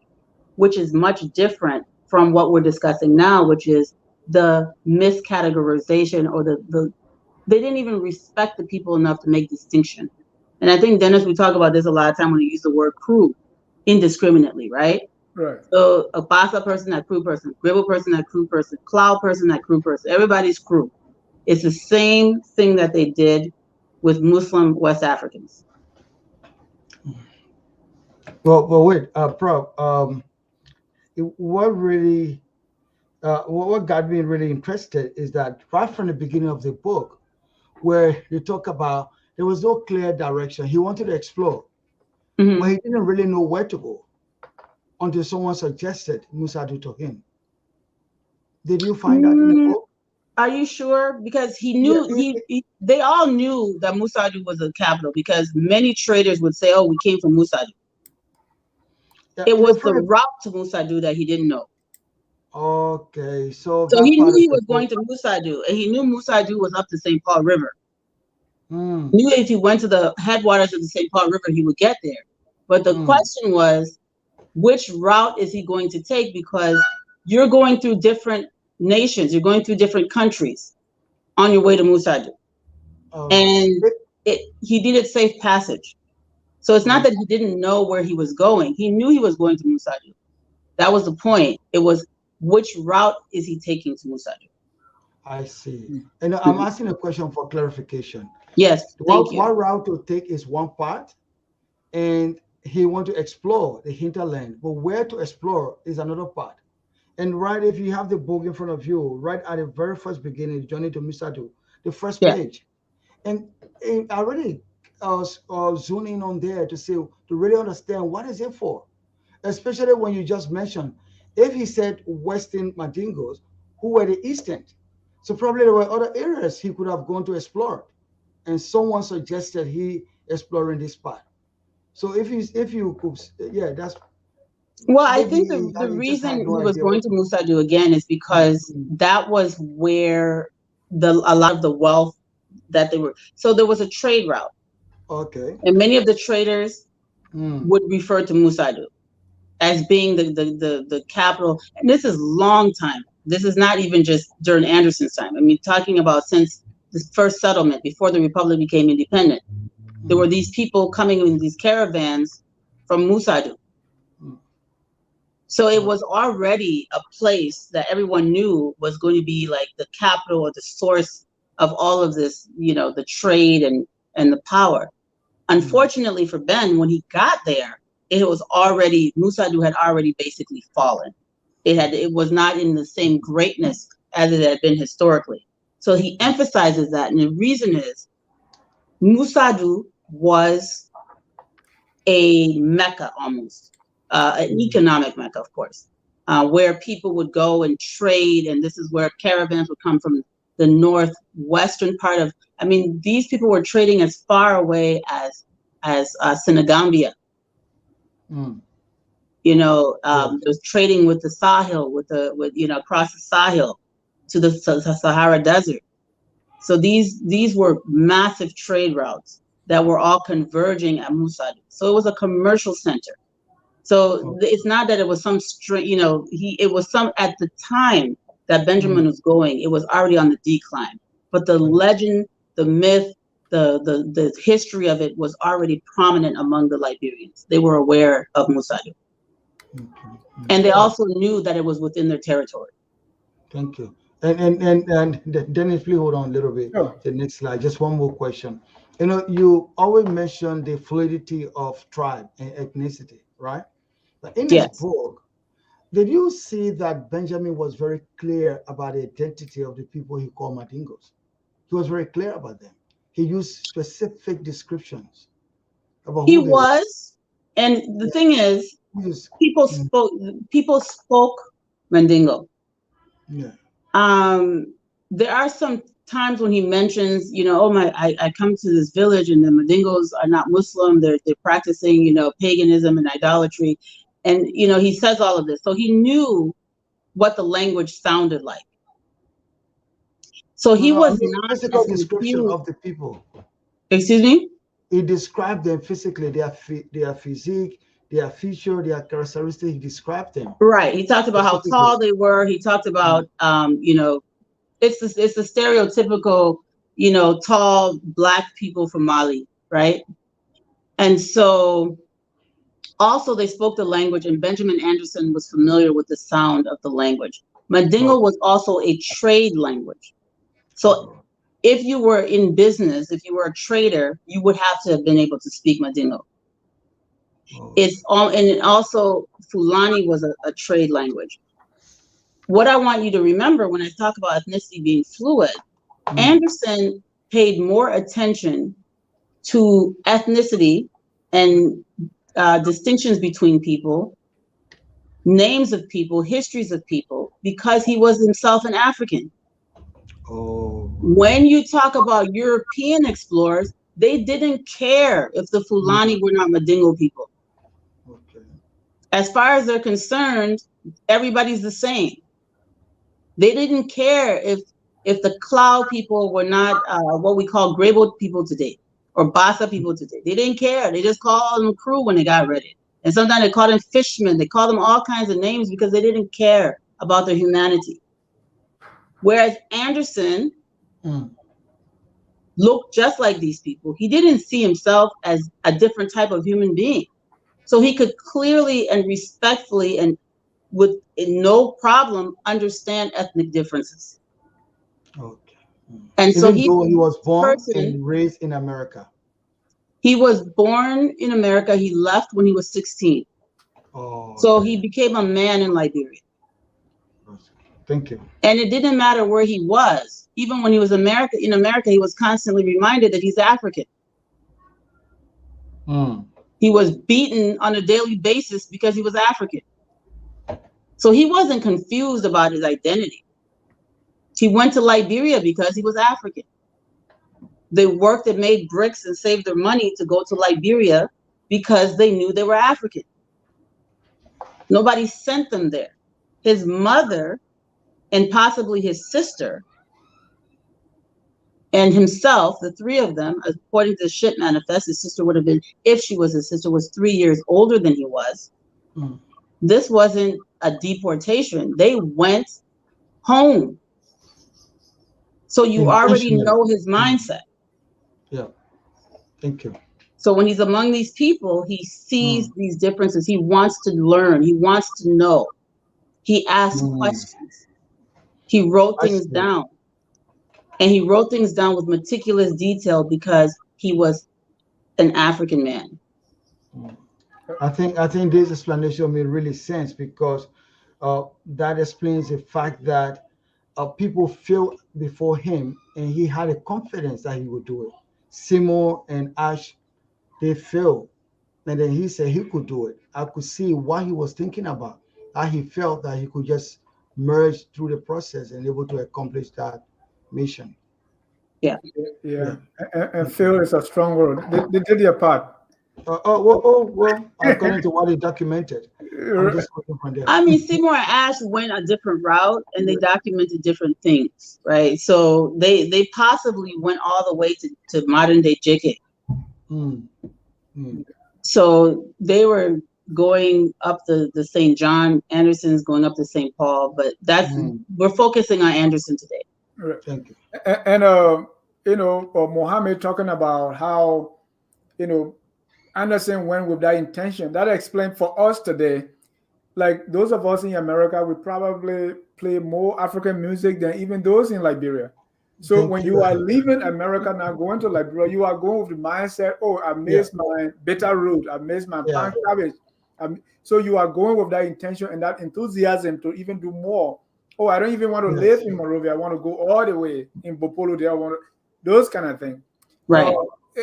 which is much different from what we're discussing now, which is the miscategorization or they didn't even respect the people enough to make distinction. And I think, Dennis, we talk about this a lot of time when we use the word crew indiscriminately, right? Right. So a Bassa person, that crew person, Gribble person, that crew person, Cloud person, that crew person, everybody's crew. It's the same thing that they did with Muslim West Africans. Well, wait, Prof. What really, what got me really interested is that right from the beginning of the book, where you talk about there was no clear direction. He wanted to explore, but he didn't really know where to go until someone suggested Musadu to him. Did you find that in the book? Are you sure? Because he knew they all knew that Musadu was the capital because many traders would say, "Oh, we came from Musadu." Yeah, It was the route to Musadu that he didn't know. Okay, so he knew he was going to Musadu, and he knew Musadu was up the St. Paul River. He knew if he went to the headwaters of the St. Paul River, he would get there. But the question was, which route is he going to take? Because you're going through different nations, you're going through different countries on your way to Musadu. And he needed safe passage. So it's not that he didn't know where he was going. He knew he was going to Musadu. That was the point. It was, which route is he taking to Musadu? I see. And I'm asking a question for clarification. Yes. What route to take is one part, and he want to explore the hinterland, but where to explore is another part. And right, if you have the book in front of you, right at the very first beginning, Journey to Musadu, the first page, and I really zoom in on there to really understand what is it for, especially when you just mentioned, if he said Western Mandingos, who were the Eastern, so probably there were other areas he could have gone to explore, and someone suggested he exploring this part. So if you could, that's. Well, I think the reason he was going to Musadu again is because that was where a lot of the wealth that they were. So there was a trade route. Okay. And many of the traders would refer to Musadu as being the capital. And this is long time. This is not even just during Anderson's time. I mean, talking about since the first settlement, before the Republic became independent, there were these people coming in these caravans from Musadu. So it was already a place that everyone knew was going to be like the capital or the source of all of this, the trade and the power. Unfortunately for Ben, when he got there, Musadu had already basically fallen. It was not in the same greatness as it had been historically. So he emphasizes that. And the reason is Musadu was a Mecca almost, an economic Mecca, of course, where people would go and trade. And this is where caravans would come from the northwestern part of, these people were trading as far away as Senegambia. There's trading with the Sahel, across the Sahel to the Sahara Desert. So these were massive trade routes that were all converging at Musadu. So it was a commercial center. So it's not that it was some it was some, at the time that Benjamin was going, it was already on the decline. But the legend, the myth, the history of it was already prominent among the Liberians. They were aware of Musadu. And they also knew that it was within their territory. Thank you. And Dennis, please hold on a little bit. Sure. The next slide. Just one more question. You always mention the fluidity of tribe and ethnicity, right? But in his book, did you see that Benjamin was very clear about the identity of the people he called Mandingos? He was very clear about them. He used specific descriptions about who they were. And the thing is, people spoke Mandingo. Yeah. There are some times when he mentions, I come to this village and the Mandingos are not Muslim. They're practicing, paganism and idolatry. And, he says all of this. So he knew what the language sounded like. So he was not physical as description confused. of the people. Excuse me? He described them physically, their physique, their feature, their characteristics. He described them. Right. He talked about how tall they were. He talked about, it's the stereotypical, tall Black people from Mali, right? And so also they spoke the language, and Benjamin Anderson was familiar with the sound of the language. Mandingo was also a trade language. So if you were in business, if you were a trader, you would have to have been able to speak Mandingo. And also Fulani was a trade language. What I want you to remember when I talk about ethnicity being fluid, Anderson paid more attention to ethnicity and distinctions between people, names of people, histories of people, because he was himself an African. When you talk about European explorers, they didn't care if the Fulani were not Mandingo people. As far as they're concerned, everybody's the same. They didn't care if the Cloud people were not what we call Greyboat people today or Bassa people today. They didn't care. They just called them crew when they got ready. And sometimes they called them fishermen. They called them all kinds of names because they didn't care about their humanity. Whereas Anderson looked just like these people. He didn't see himself as a different type of human being. So he could clearly and respectfully and with no problem understand ethnic differences. And so he was born and raised in America. He was born in America. He left when he was 16. So he became a man in Liberia. Thank you. And it didn't matter where he was. Even when he was in America, he was constantly reminded that he's African. He was beaten on a daily basis because he was African. So he wasn't confused about his identity. He went to Liberia because he was African. They worked and made bricks and saved their money to go to Liberia because they knew they were African. Nobody sent them there. His mother and possibly his sister and himself, the three of them, according to the ship manifest, his sister would have been, if she was his sister, was 3 years older than he was. This wasn't a deportation. They went home. So you already know his mindset. Yeah. Thank you. So when he's among these people, he sees these differences. He wants to learn. He wants to know. He asks questions. He wrote things down. And he wrote things down with meticulous detail because he was an African man. I think this explanation made really sense because that explains the fact that people feel before him and he had a confidence that he would do it. Seymour and Ash, they failed. And then he said he could do it. I could see what he was thinking about, how he felt that he could just merge through the process and able to accomplish that mission. Yeah. And fail is a strong word. They did their part. Well, according to what he documented. I'm just from there. I mean, Seymour and Ash went a different route and they documented different things, right? So they possibly went all the way to modern day JK. So they were going up the St. John, Anderson's going up to St. Paul, but that's we're focusing on Anderson today. Right. Thank you. And Mohammed talking about how, Anderson went with that intention. That explained for us today, like those of us in America, we probably play more African music than even those in Liberia. So when you are leaving America now, going to Liberia, you are going with the mindset, I miss my bitter root, I miss my pan cabbage. So you are going with that intention and that enthusiasm to even do more. I don't even want to live in Monrovia. I want to go all the way in Bopolo there. I want to, those kind of things. Right.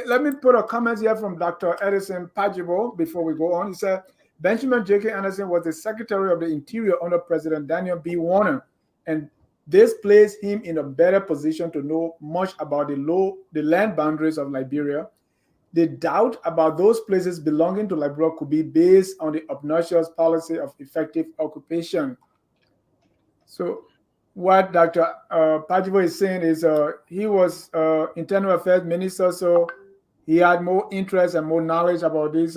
Let me put a comment here from Dr. Edison Pajibo before we go on. He said, Benjamin J.K. Anderson was the Secretary of the Interior under President Daniel B. Warner, and this placed him in a better position to know much about the land boundaries of Liberia. the doubt about those places belonging to Liberia could be based on the obnoxious policy of effective occupation. So what Dr. Pajivo is saying is he was Internal Affairs Minister, so he had more interest and more knowledge about this,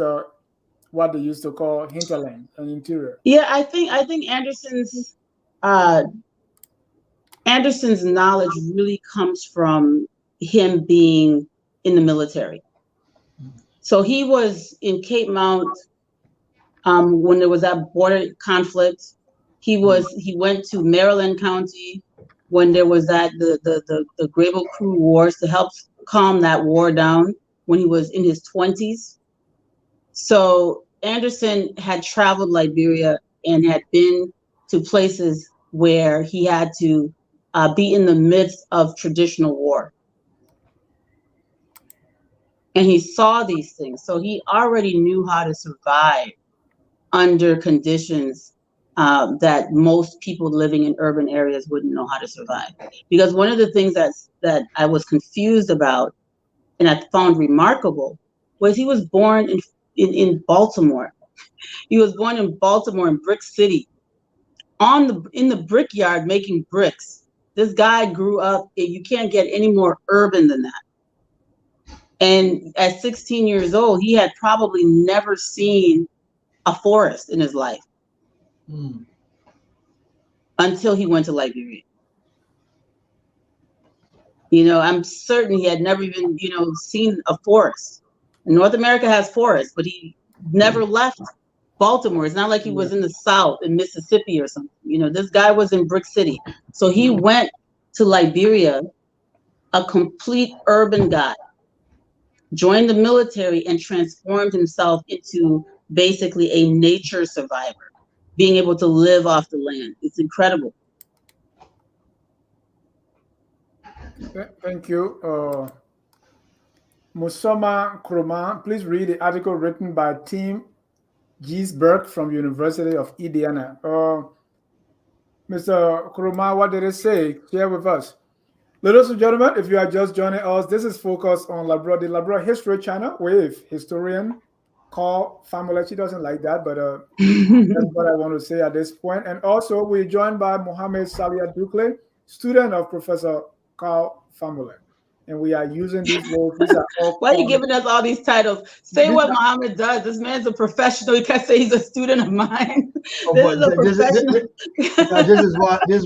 what they used to call hinterland and interior. Yeah, I think Anderson's knowledge really comes from him being in the military. So he was in Cape Mount when there was that border conflict. He went to Maryland County when there was the Grable Crew Wars to help calm that war down when he was in his 20s. So Anderson had traveled Liberia and had been to places where he had to be in the midst of traditional war. And he saw these things. So he already knew how to survive under conditions that most people living in urban areas wouldn't know how to survive. Because one of the things that I was confused about and I found remarkable was he was born in Baltimore. He was born in Baltimore, in Brick City, in the brickyard making bricks. This guy grew up, you can't get any more urban than that. And at 16 years old, he had probably never seen a forest in his life until he went to Liberia. I'm certain he had never even, seen a forest. And North America has forests, but he never left Baltimore. It's not like he was in the South, in Mississippi or something. This guy was in Brick City. So he went to Liberia, a complete urban guy, joined the military and transformed himself into basically a nature survivor, being able to live off the land. It's incredible. Thank you. Musoma Kroma, please read the article written by Tim Giesberg from University of Indiana. Mr. Kroma, what did it say? Share with us. Ladies and gentlemen, if you are just joining us, this is focused on the Liberia History Channel with historian Carl Famula. She doesn't like that, but that's what I want to say at this point. And also, we're joined by Mohammed Salia Dukle, student of Professor Carl Famula. And we are using these words. Why are you giving us all these titles? Say what Mohammed does. This man's a professional. You can't say he's a student of mine. This is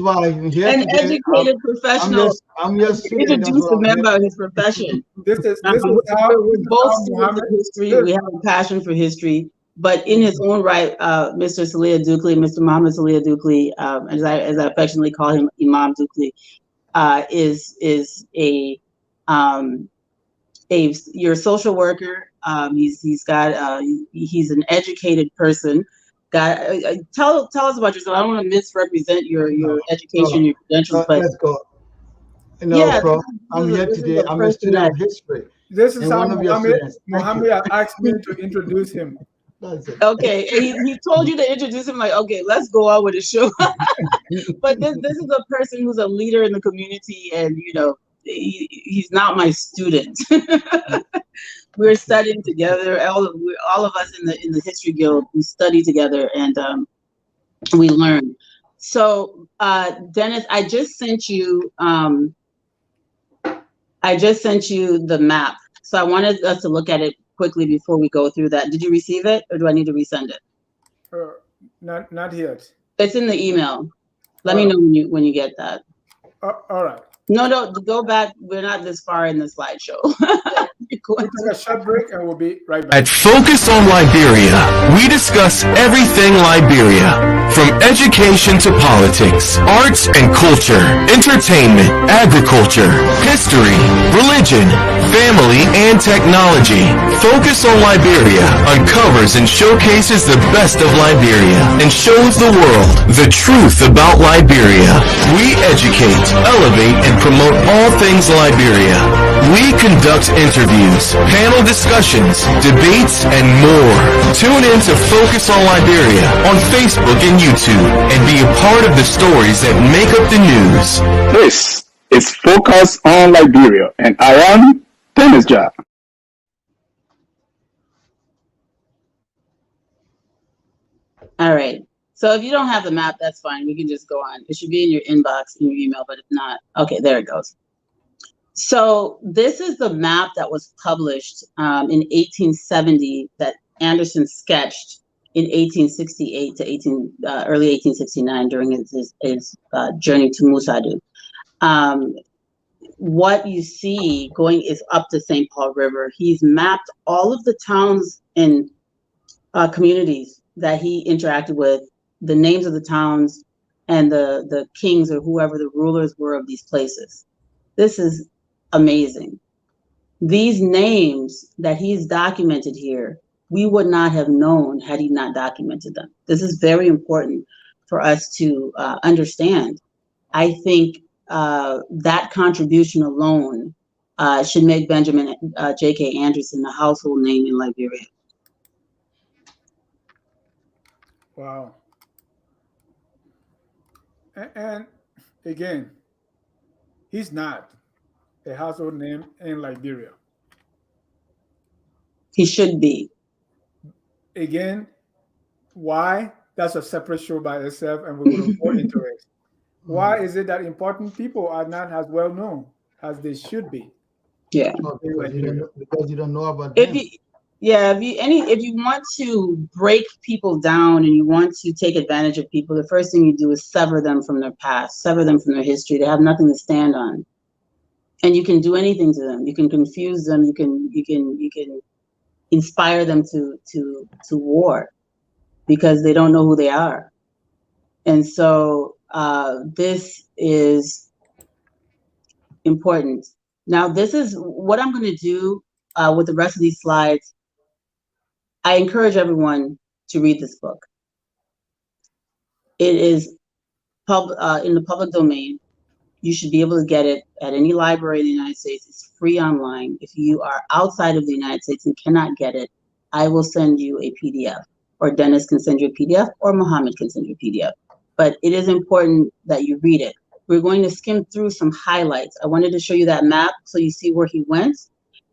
why I'm here. An educated professional. I'm just introduce the member of his profession. This is how we're both students of history. We have a passion for history. But in his own right, Mr. Salia Dukle, Mr. Mohammed Salia Dukle, as I affectionately call him, Imam Dukle, is your social worker. He's an educated person. Tell us about yourself. I don't want to misrepresent your education, your credentials, but let's go. I'm here today. I'm a student of history. This is how Mohammed asked me to introduce him. Okay, and he told you to introduce him. Like, okay, let's go on with the show. But this is a person who's a leader in the community, and he's not my student. We're studying together. All of us in the History Guild, we study together and we learn. So, Dennis, I just sent you the map. So I wanted us to look at it quickly before we go through that. Did you receive it, or do I need to resend it? Not yet. It's in the email. Let me know when you get that. All right. No, go back. We're not this far in the slideshow. We'll take a short break and we'll be right back. At Focus on Liberia, we discuss everything Liberia, from education to politics, arts and culture, entertainment, agriculture, history, religion, family, and technology. Focus on Liberia uncovers and showcases the best of Liberia and shows the world the truth about Liberia. We educate, elevate, and promote all things Liberia. We conduct interviews, panel discussions, debates, and more. Tune in to Focus on Liberia on Facebook and YouTube and be a part of the stories that make up the news. This is Focus on Liberia, and I am Tanneh-Chewlae. All right. So if you don't have the map, that's fine. We can just go on. It should be in your inbox in your email, but if not, okay, there it goes. So this is the map that was published in 1870 that Anderson sketched in 1868 to early 1869 during his journey to Musadu. What you see going is up the St. Paul River. He's mapped all of the towns and communities that he interacted with, the names of the towns and the kings or whoever the rulers were of these places. This is amazing. These names that he's documented here, we would not have known had he not documented them. This is very important for us to understand. I think that contribution alone should make Benjamin J.K. Anderson a household name in Liberia. Wow. And again, he's not a household name in Liberia. He should be. Again, why? That's a separate show by itself, and we're going to go into it. Why is it that important people are not as well known as they should be? Yeah. Because you don't know about them. If you want to break people down and you want to take advantage of people, the first thing you do is sever them from their past, sever them from their history. They have nothing to stand on. And you can do anything to them. You can confuse them. You can inspire them to war because they don't know who they are. And so this is important. Now, this is what I'm going to do with the rest of these slides. I encourage everyone to read this book. It is in the public domain. You should be able to get it at any library in the United States. It's free online. If you are outside of the United States and cannot get it, I will send you a PDF, or Dennis can send you a PDF, or Mohammed can send you a PDF. But it is important that you read it. We're going to skim through some highlights. I wanted to show you that map so you see where he went.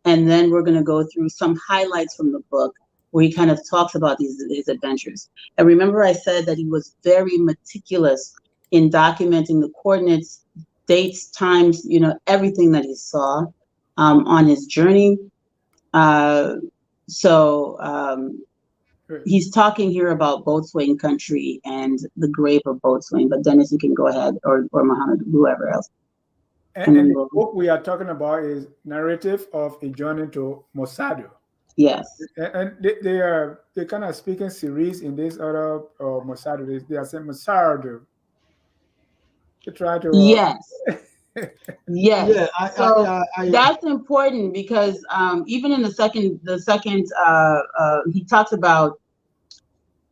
And then we're going to go through some highlights from the book where he kind of talks about his adventures. And remember, I said that he was very meticulous in documenting the coordinates, dates, times, everything that he saw on his journey. He's talking here about boatswain country and the grave of boatswain. But Dennis, you can go ahead, or Muhammad, whoever else. And the book we are talking about is Narrative of a Journey to Musadu. Yes. And they kind of speaking series in this other Musadu. They are saying Musadu. To try to yes. Yes. Yeah, so that's important because even in the second he talks about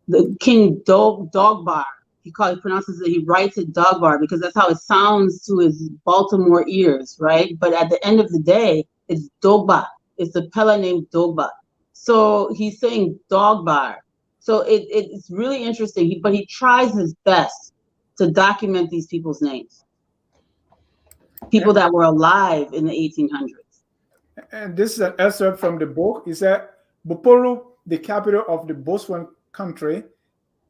the King Dogbar. He pronounces it. He writes it Dogbar because that's how it sounds to his Baltimore ears, right? But at the end of the day, it's Dogba. It's the Pella named Dogba. So he's saying Dogbar. So it's really interesting. But he tries his best to document these people's names. People that were alive in the 1800s. And this is an excerpt from the book. He said, Bupuru, the capital of the Botswana country,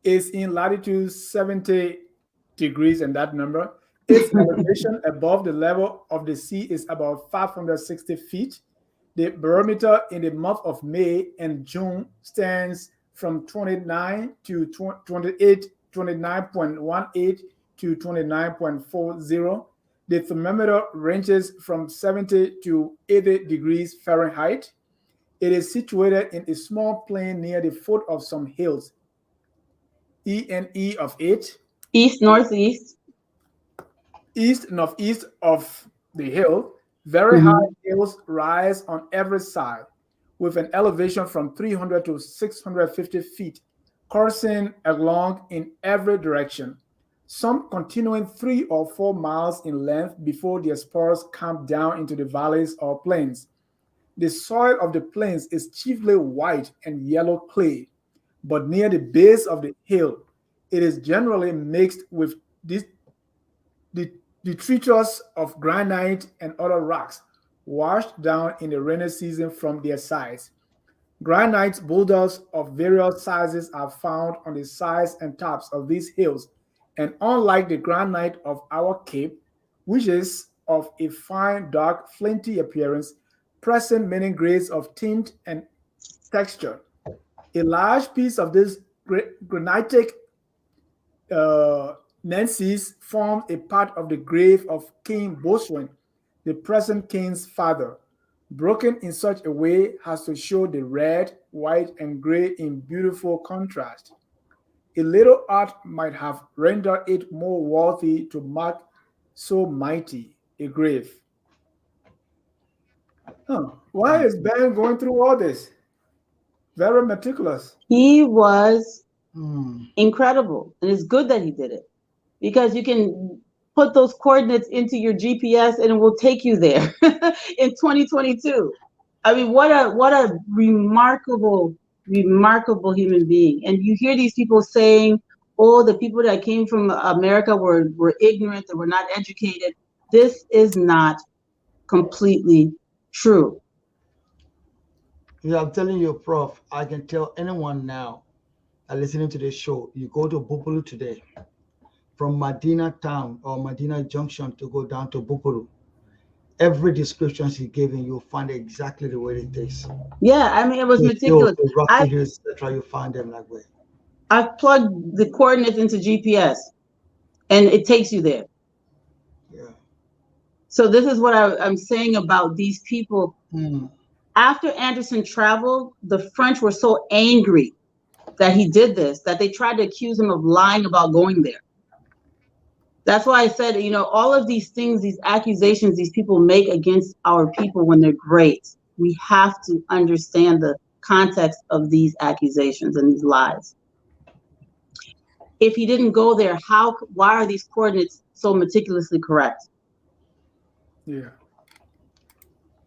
is in latitude 70 degrees, and that number. Its elevation above the level of the sea is about 560 feet. The barometer in the month of May and June stands from 29 to 28, 29.18 to 29.40. The thermometer ranges from 70 to 80 degrees Fahrenheit. It is situated in a small plain near the foot of some hills. E of it. East, northeast. East, northeast of the hill. Very high hills rise on every side with an elevation from 300 to 650 feet, coursing along in every direction, some continuing 3 or 4 miles in length before their spurs come down into the valleys or plains. The soil of the plains is chiefly white and yellow clay, but near the base of the hill, it is generally mixed with detritus of granite and other rocks washed down in the rainy season from their sides. Granite boulders of various sizes are found on the sides and tops of these hills, and unlike the granite of our Cape, which is of a fine, dark, flinty appearance, present many grades of tint and texture. A large piece of this granitic uh, Nancy's formed a part of the grave of King Boswen, the present king's father, broken in such a way as to show the red, white, and gray in beautiful contrast. A little art might have rendered it more worthy to mark so mighty a grave. Huh. Why is Ben going through all this? Very meticulous. He was Mm. incredible, and it's good that he did it because you can put those coordinates into your GPS and it will take you there in 2022. I mean, what a remarkable human being. And you hear these people saying, oh, the people that came from America were ignorant, they were not educated. This is not completely true. Yeah, I'm telling you, Prof, I can tell anyone now listening to this show, you go to Bupulu today, from Medina town or Medina Junction to go down to Bupulu, every description she gave you, you'll find exactly the way it is. Yeah, I mean, it was The hills, meticulous. the rocky hills, etc., you find them that way. I've plugged the coordinates into GPS and it takes you there. Yeah. So this is what I'm saying about these people. Mm. After Anderson traveled, the French were so angry that he did this, that they tried to accuse him of lying about going there. That's why I said, you know, all of these things, these accusations these people make against our people when they're great, we have to understand the context of these accusations and these lies. If he didn't go there, why are these coordinates so meticulously correct? Yeah.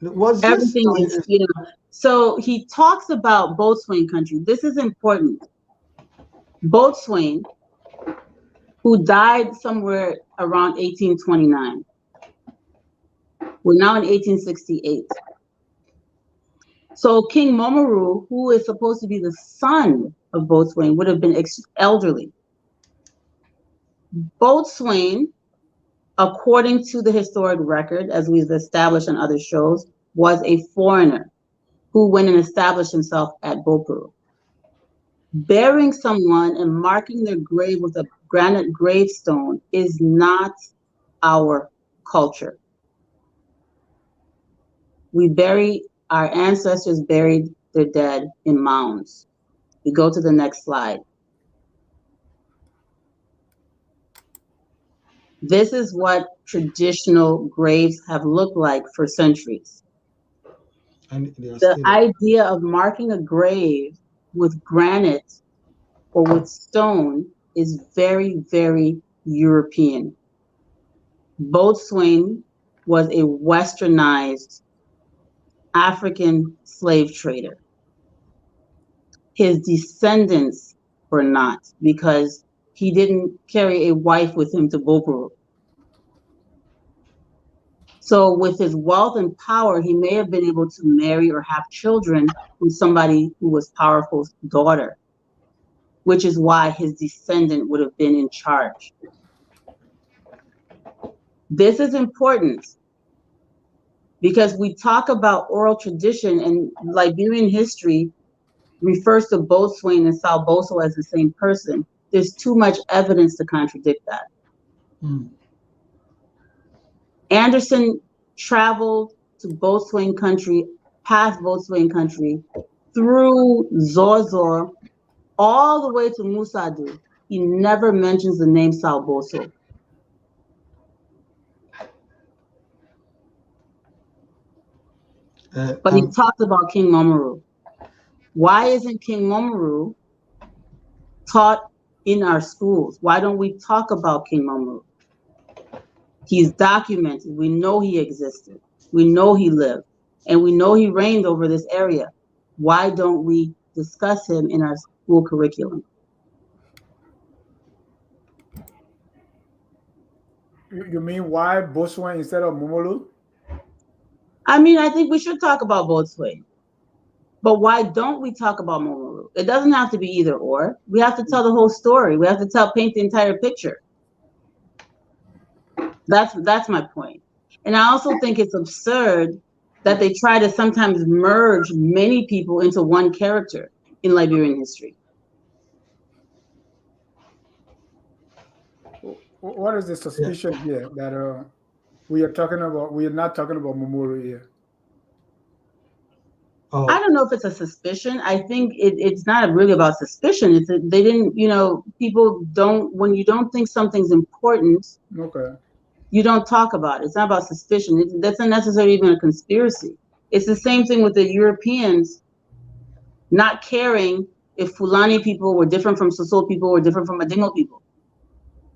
Was Everything is, you know. So he talks about boatswain country. This is important. Boatswain, who died somewhere around 1829. We're now in 1868. So King Momoru, who is supposed to be the son of Boatswain, would have been elderly. Boatswain, according to the historic record, as we've established on other shows, was a foreigner who went and established himself at Bopuru. Burying someone and marking their grave with a granite gravestone is not our culture. Our ancestors buried their dead in mounds. We go to the next slide. This is what traditional graves have looked like for centuries. And the idea of marking a grave with granite or with stone is very, very European. Boatswain was a westernized African slave trader. His descendants were not, because he didn't carry a wife with him to Bopuru. So with his wealth and power, he may have been able to marry or have children with somebody who was powerful's daughter, which is why his descendant would have been in charge. This is important because we talk about oral tradition, and Liberian history refers to Boatswain and Sal Boso as the same person. There's too much evidence to contradict that. Anderson traveled to Boatswain country, past Boatswain country, through Zorzor, all the way to Musadu. He never mentions the name Sal Boso. But he talks about King Momoru. Why isn't King Momoru taught in our schools? Why don't we talk about King Momoru? He's documented. We know he existed. We know he lived. And we know he reigned over this area. Why don't we discuss him in our school curriculum? You mean why Boatswain instead of Momolu? I mean, I think we should talk about Boatswain. But why don't we talk about Momoru? It doesn't have to be either or. We have to tell the whole story. We have to paint the entire picture. That's my point. And I also think it's absurd that they try to sometimes merge many people into one character in Liberian history. What is the suspicion here that we are talking about? We are not talking about Momoru here. Oh. I don't know if it's a suspicion. I think it's not really about suspicion. It's they didn't, people don't, when you don't think something's important, okay, you don't talk about it. It's not about suspicion. That's not necessarily even a conspiracy. It's the same thing with the Europeans not caring if Fulani people were different from Soso people or different from Madingo people.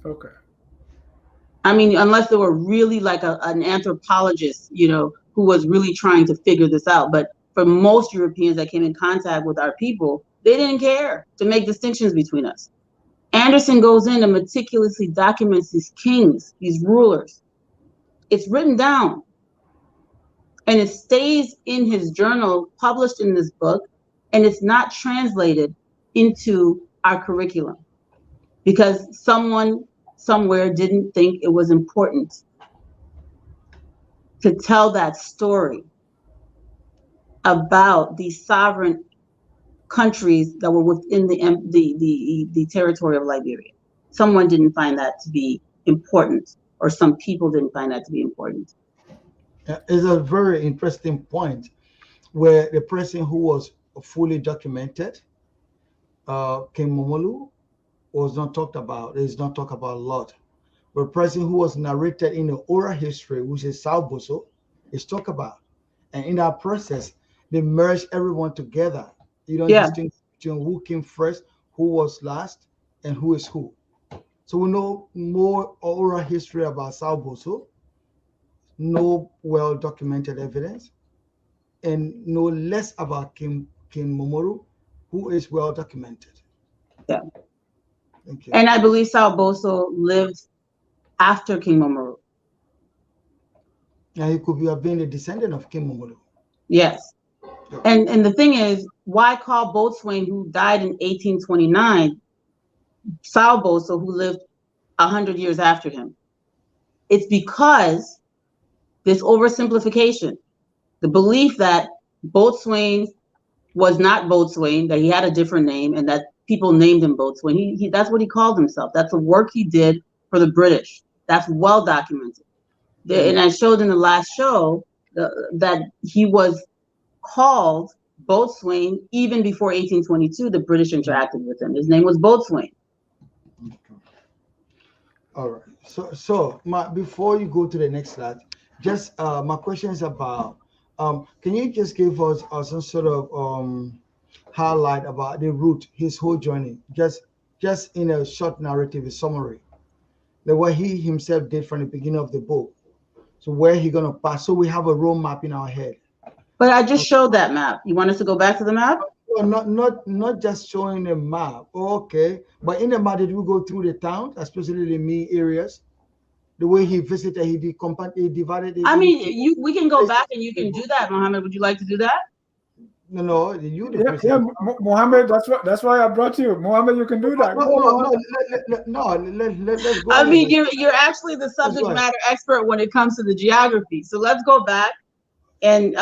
Okay. I mean, unless they were really like an anthropologist, who was really trying to figure this out. But for most Europeans that came in contact with our people, they didn't care to make distinctions between us. Anderson goes in and meticulously documents these kings, these rulers. It's written down. And it stays in his journal, published in this book, and it's not translated into our curriculum because someone somewhere didn't think it was important to tell that story about these sovereign countries that were within the territory of Liberia. Someone didn't find that to be important, or some people didn't find that to be important. It's a very interesting point where the person who was fully documented, King Momolu, was not talked about. It's not talked about a lot. But the person who was narrated in the oral history, which is Sao Boso, is talked about. And in that process, they merged everyone together. You don't distinguish between who came first, who was last, and who is who. So we know more oral history about Sao Boso, no well-documented evidence, and know less about King Momoru, who is well-documented. Yeah. Thank you. And I believe Sao Boso lived after King Momoru. Yeah, he could have been a descendant of King Momoru. Yes. And the thing is, why call Boatswain, who died in 1829, Sao Boso, who lived 100 years after him? It's because this oversimplification, the belief that Boatswain was not Boatswain, that he had a different name, and that people named him Boatswain. That's what he called himself. That's the work he did for the British. That's well documented. And I showed in the last show that he was called Boatswain even before 1822. The British interacted with him. His name was Boatswain. All right. So before you go to the next slide, just my question is about. Can you just give us some sort of highlight about the route, his whole journey, just in a short narrative, a summary, like what he himself did from the beginning of the book. So where he gonna pass? So we have a road map in our head. But I just showed that map. You want us to go back to the map? Well, not just showing the map. Okay, but in the map, did we go through the town, especially the main areas? The way he visited, he divided it. I mean, we can go back and you can do that, Mohammed. Would you like to do that? No, you do. Yeah, Mohammed, that's why I brought you. Mohammed, you can do that. Let's go. I mean, you're actually the subject matter expert when it comes to the geography. So let's go back and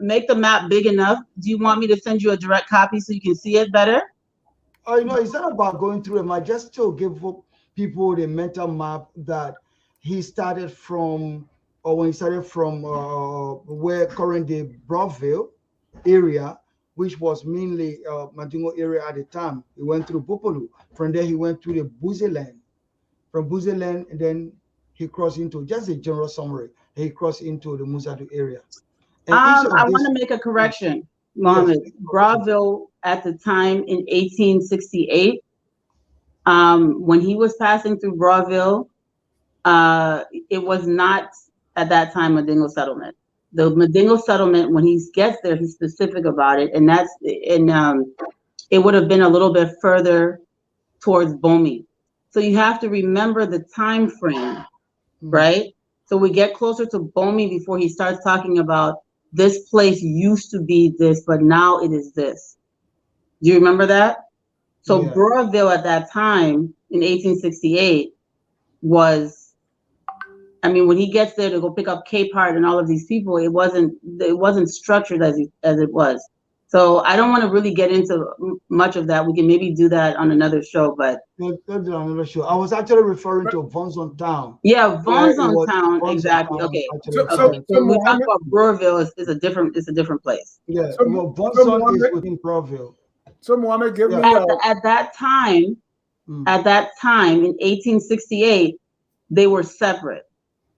make the map big enough. Do you want me to send you a direct copy so you can see it better? Oh, it's not about going through a map. Just to give people the mental map that he started from, or when he started from where currently Broadville area, which was mainly Mandingo area at the time. He went through Bupolu. From there, he went to the Buzeland. From Buzeland, and then he crossed into, just a general summary, he crossed into the Musadu area. I want to make a correction, Mohammed. Yes. Broadville at the time in 1868, when he was passing through Broadville, it was not at that time a Madingo settlement. The Madingo settlement, when he gets there, he's specific about it, and it would have been a little bit further towards Bomi. So you have to remember the time frame, right? So we get closer to Bomi before he starts talking about this place used to be this, but now it is this. Do you remember that? So Yeah. Burrville at that time in 1868 was, I mean, when he gets there to go pick up Capehart and all of these people, it wasn't structured as it was. So I don't want to really get into much of that. We can maybe do that on another show, but Let's do another show. I was actually referring to Vonson Town. yeah, Vonson Town, Vonson exactly. Town Okay. actually So when we talk about Burrville, it's a different place. Yeah, So- well, so Vonson is Mohammed- within Burrville. So Mohammed, give me At that time, in 1868, they were separate.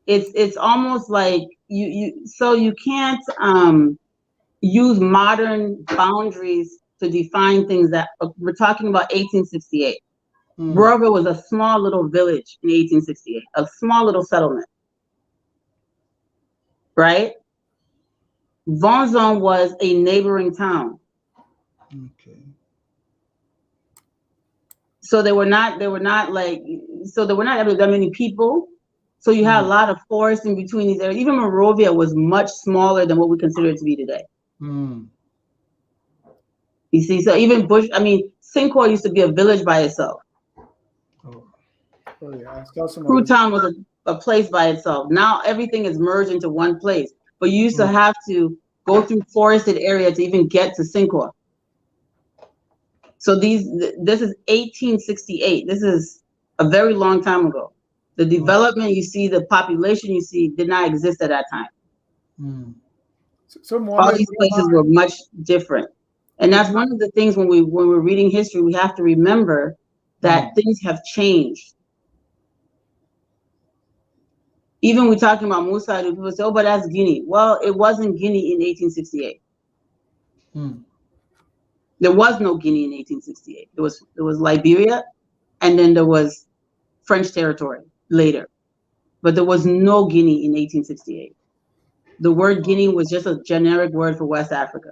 It's almost like you can't use modern boundaries to define things that we're talking about 1868. Burrville was a small little village in 1868, a small little settlement, right? Vonson was a neighboring town. Okay. So there were not that many people. So you had a lot of forest in between these areas. Even Monrovia was much smaller than what we consider it to be today. You see, so even Sinqua used to be a village by itself. Crewtown was a place by itself. Now everything is merged into one place. But you used to have to go through forested area to even get to Sinqua. So this is 1868. This is a very long time ago. The development you see, the population you see, did not exist at that time. So all these places were much different, and that's one of the things when we're reading history, we have to remember that things have changed. Even we're talking about Musadu, people say, "Oh, but that's Guinea." Well, it wasn't Guinea in 1868. There was no Guinea in 1868. There was Liberia, and then there was French territory later, but there was no Guinea in 1868. The word Guinea was just a generic word for West Africa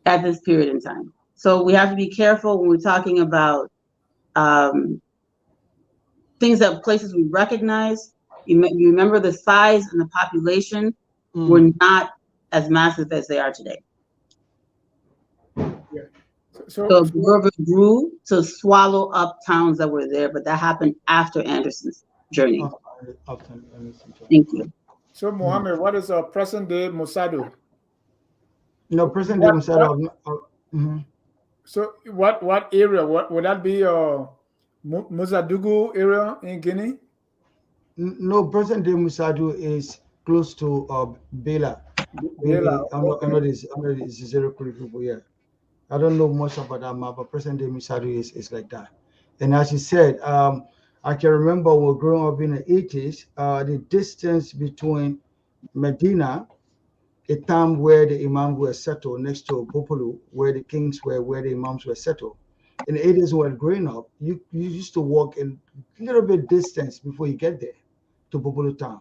at this period in time. So we have to be careful when we're talking about things that places we recognize. You remember the size and the population were not as massive as they are today. So Burrville grew to swallow up towns that were there, but that happened after Anderson's journey. Thank you. So Mohammed, what is present day Musadu? No, present day Musadu. So what area? What would that be? Musadu area in Guinea? No, present day Musadu is close to Bela. Under this zero people. Yeah, I don't know much about that map, but present day Musadu is like that. And as you said, I can remember when we were growing up in the 80s, the distance between Medina, a town where the imams were settled, next to Bopolu, where the kings were, where the imams were settled. In the 80s when we were growing up, you used to walk a little bit distance before you get there to Bopolu town.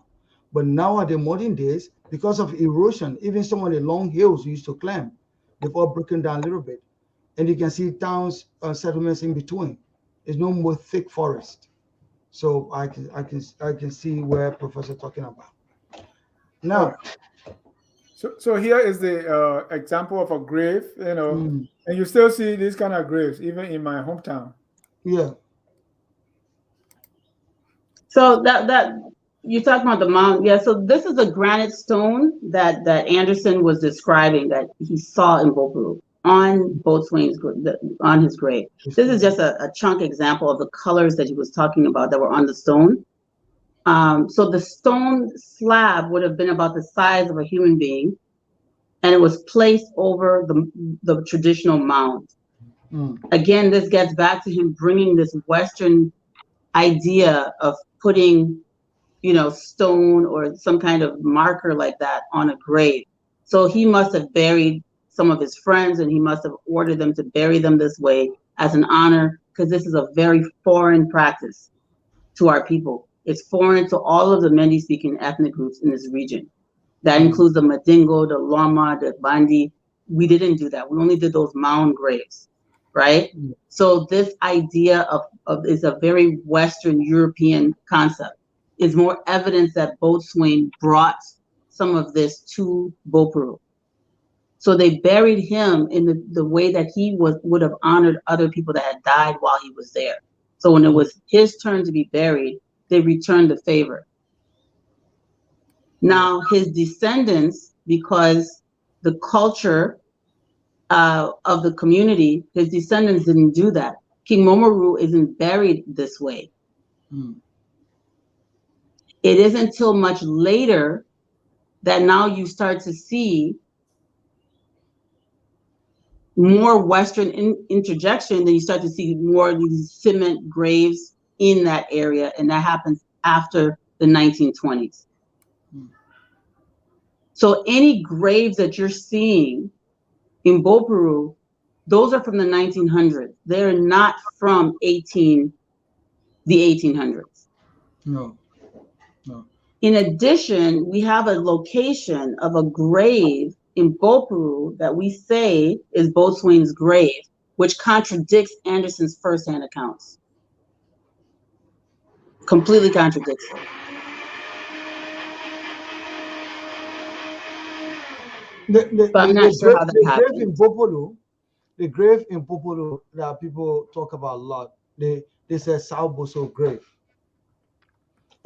But now at the modern days, because of erosion, even some of the long hills you used to climb, they've all broken down a little bit. And you can see towns, settlements in between. There's no more thick forest. So I can see where Professor talking about. Now, so here is the example of a grave, and you still see these kind of graves even in my hometown. Yeah. So that you're talking about the mound, yeah. So this is a granite stone that Anderson was describing that he saw in Bopolu on Boatswain's on his grave. This is just a chunk example of the colors that he was talking about that were on the stone. So the stone slab would have been about the size of a human being, and it was placed over the traditional mound. Again, this gets back to him bringing this Western idea of putting, stone or some kind of marker like that on a grave. So he must have buried some of his friends, and he must have ordered them to bury them this way as an honor, because this is a very foreign practice to our people. It's foreign to all of the Mende-speaking ethnic groups in this region. That includes the Madingo, the Loma, the Bandi. We didn't do that. We only did those mound graves, right? So this idea of is a very Western European concept. is more evidence that Boatswain brought some of this to Boparu. So they buried him in the way that he would have honored other people that had died while he was there. So when it was his turn to be buried, they returned the favor. Now his descendants, because the culture of the community, his descendants didn't do that. King Momoru isn't buried this way. It isn't until much later that now you start to see more Western interjection, then you start to see more of these cement graves in that area, and that happens after the 1920s. So any graves that you're seeing in Boparu, those are from the 1900s. They're not from the 1800s. No. In addition, we have a location of a grave in Boparu that we say is Boatswain's grave, which contradicts Anderson's firsthand accounts. Completely contradicts it. But I'm not sure how that happened. The grave in Boparu that people talk about a lot, they say South Boso grave.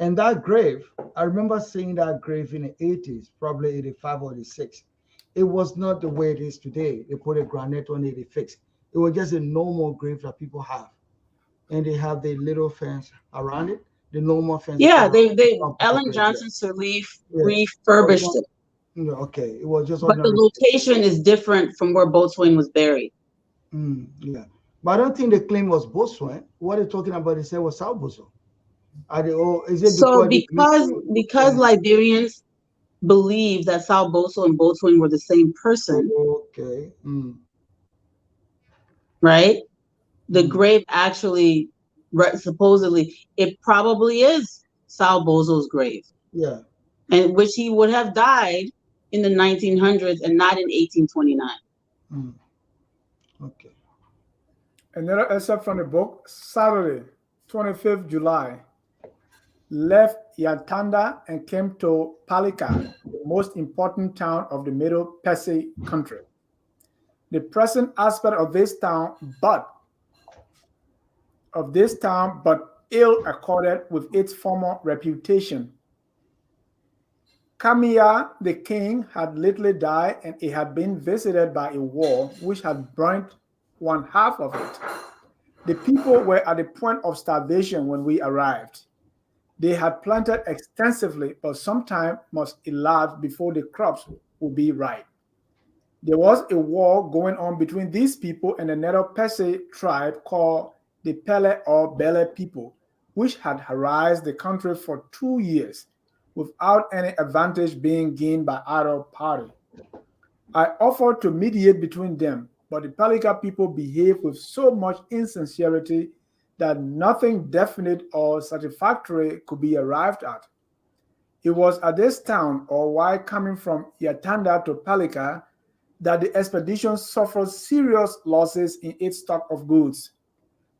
And that grave, I remember seeing that grave in the 80s, probably 85 or 86. It was not the way it is today. They put a granite on it, they fixed. It was just a normal grave that people have. And they have the little fence around it, the normal fence. Yeah, Ellen Johnson Sirleaf refurbished it. Okay, it was just. But the location is different from where Boatswain was buried. Yeah, but I don't think the claim was Boatswain. What they're talking about, they said was South Boso. Is it so because Liberians believe that South Boso and Boatswain were the same person? Okay. Right. The grave actually, supposedly, it probably is South Boso's grave. Yeah. And which he would have died in the 1900s and not in 1829. Okay. Another excerpt from the book. Saturday, 25th July, left Yatanda and came to Palika, the most important town of the Middle Pese country. The present aspect of this town, but ill accorded with its former reputation. Kamiya, the king, had lately died, and it had been visited by a war which had burnt one half of it. The people were at the point of starvation when we arrived. They had planted extensively, but some time must elapse before the crops would be ripe. There was a war going on between these people and another Pese tribe called the Pele or Bele people, which had harassed the country for 2 years without any advantage being gained by either party. I offered to mediate between them, but the Palika people behaved with so much insincerity that nothing definite or satisfactory could be arrived at. It was at this town, or while coming from Yatanda to Palika, that the expedition suffered serious losses in its stock of goods.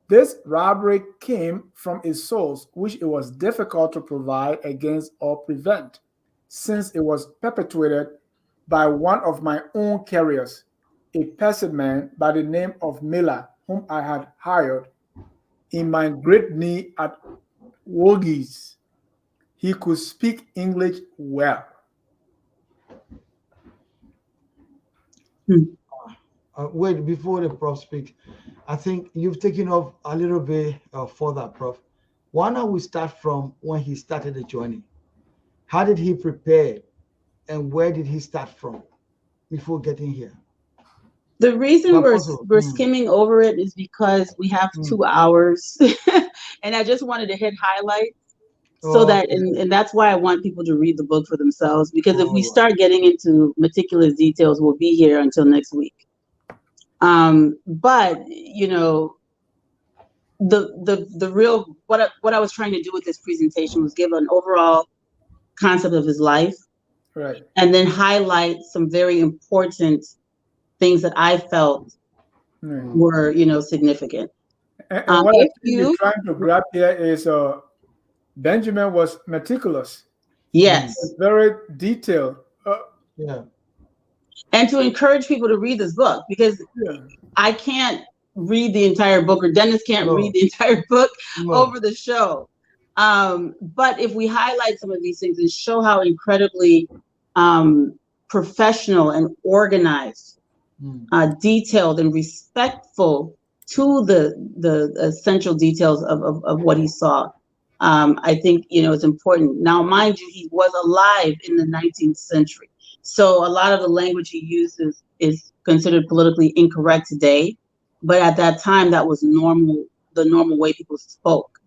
This robbery came from a source which it was difficult to provide against or prevent, since it was perpetrated by one of my own carriers, a peasant man by the name of Miller, whom I had hired in my great need at Wogis. He could speak English well. Wait, before the prof speaks, I think you've taken off a little bit further, Prof. Why not we start from when he started the journey? How did he prepare, and where did he start from before getting here? The reason we're skimming over it is because we have 2 hours, and I just wanted to hit highlights so that, and that's why I want people to read the book for themselves, because if we start getting into meticulous details, we'll be here until next week. But you know, the real what I was trying to do with this presentation was give an overall concept of his life, right, and then highlight some very important things that I felt were, significant. And what you're trying to grab here is Benjamin was meticulous. Yes. Very detailed. Yeah. And to encourage people to read this book, because I can't read the entire book, or Dennis can't read the entire book over the show. But if we highlight some of these things and show how incredibly professional and organized, detailed and respectful to the essential details of what he saw, I think, it's important. Now, mind you, he was alive in the 19th century. So a lot of the language he uses is considered politically incorrect today. But at that time, that was normal, the normal way people spoke.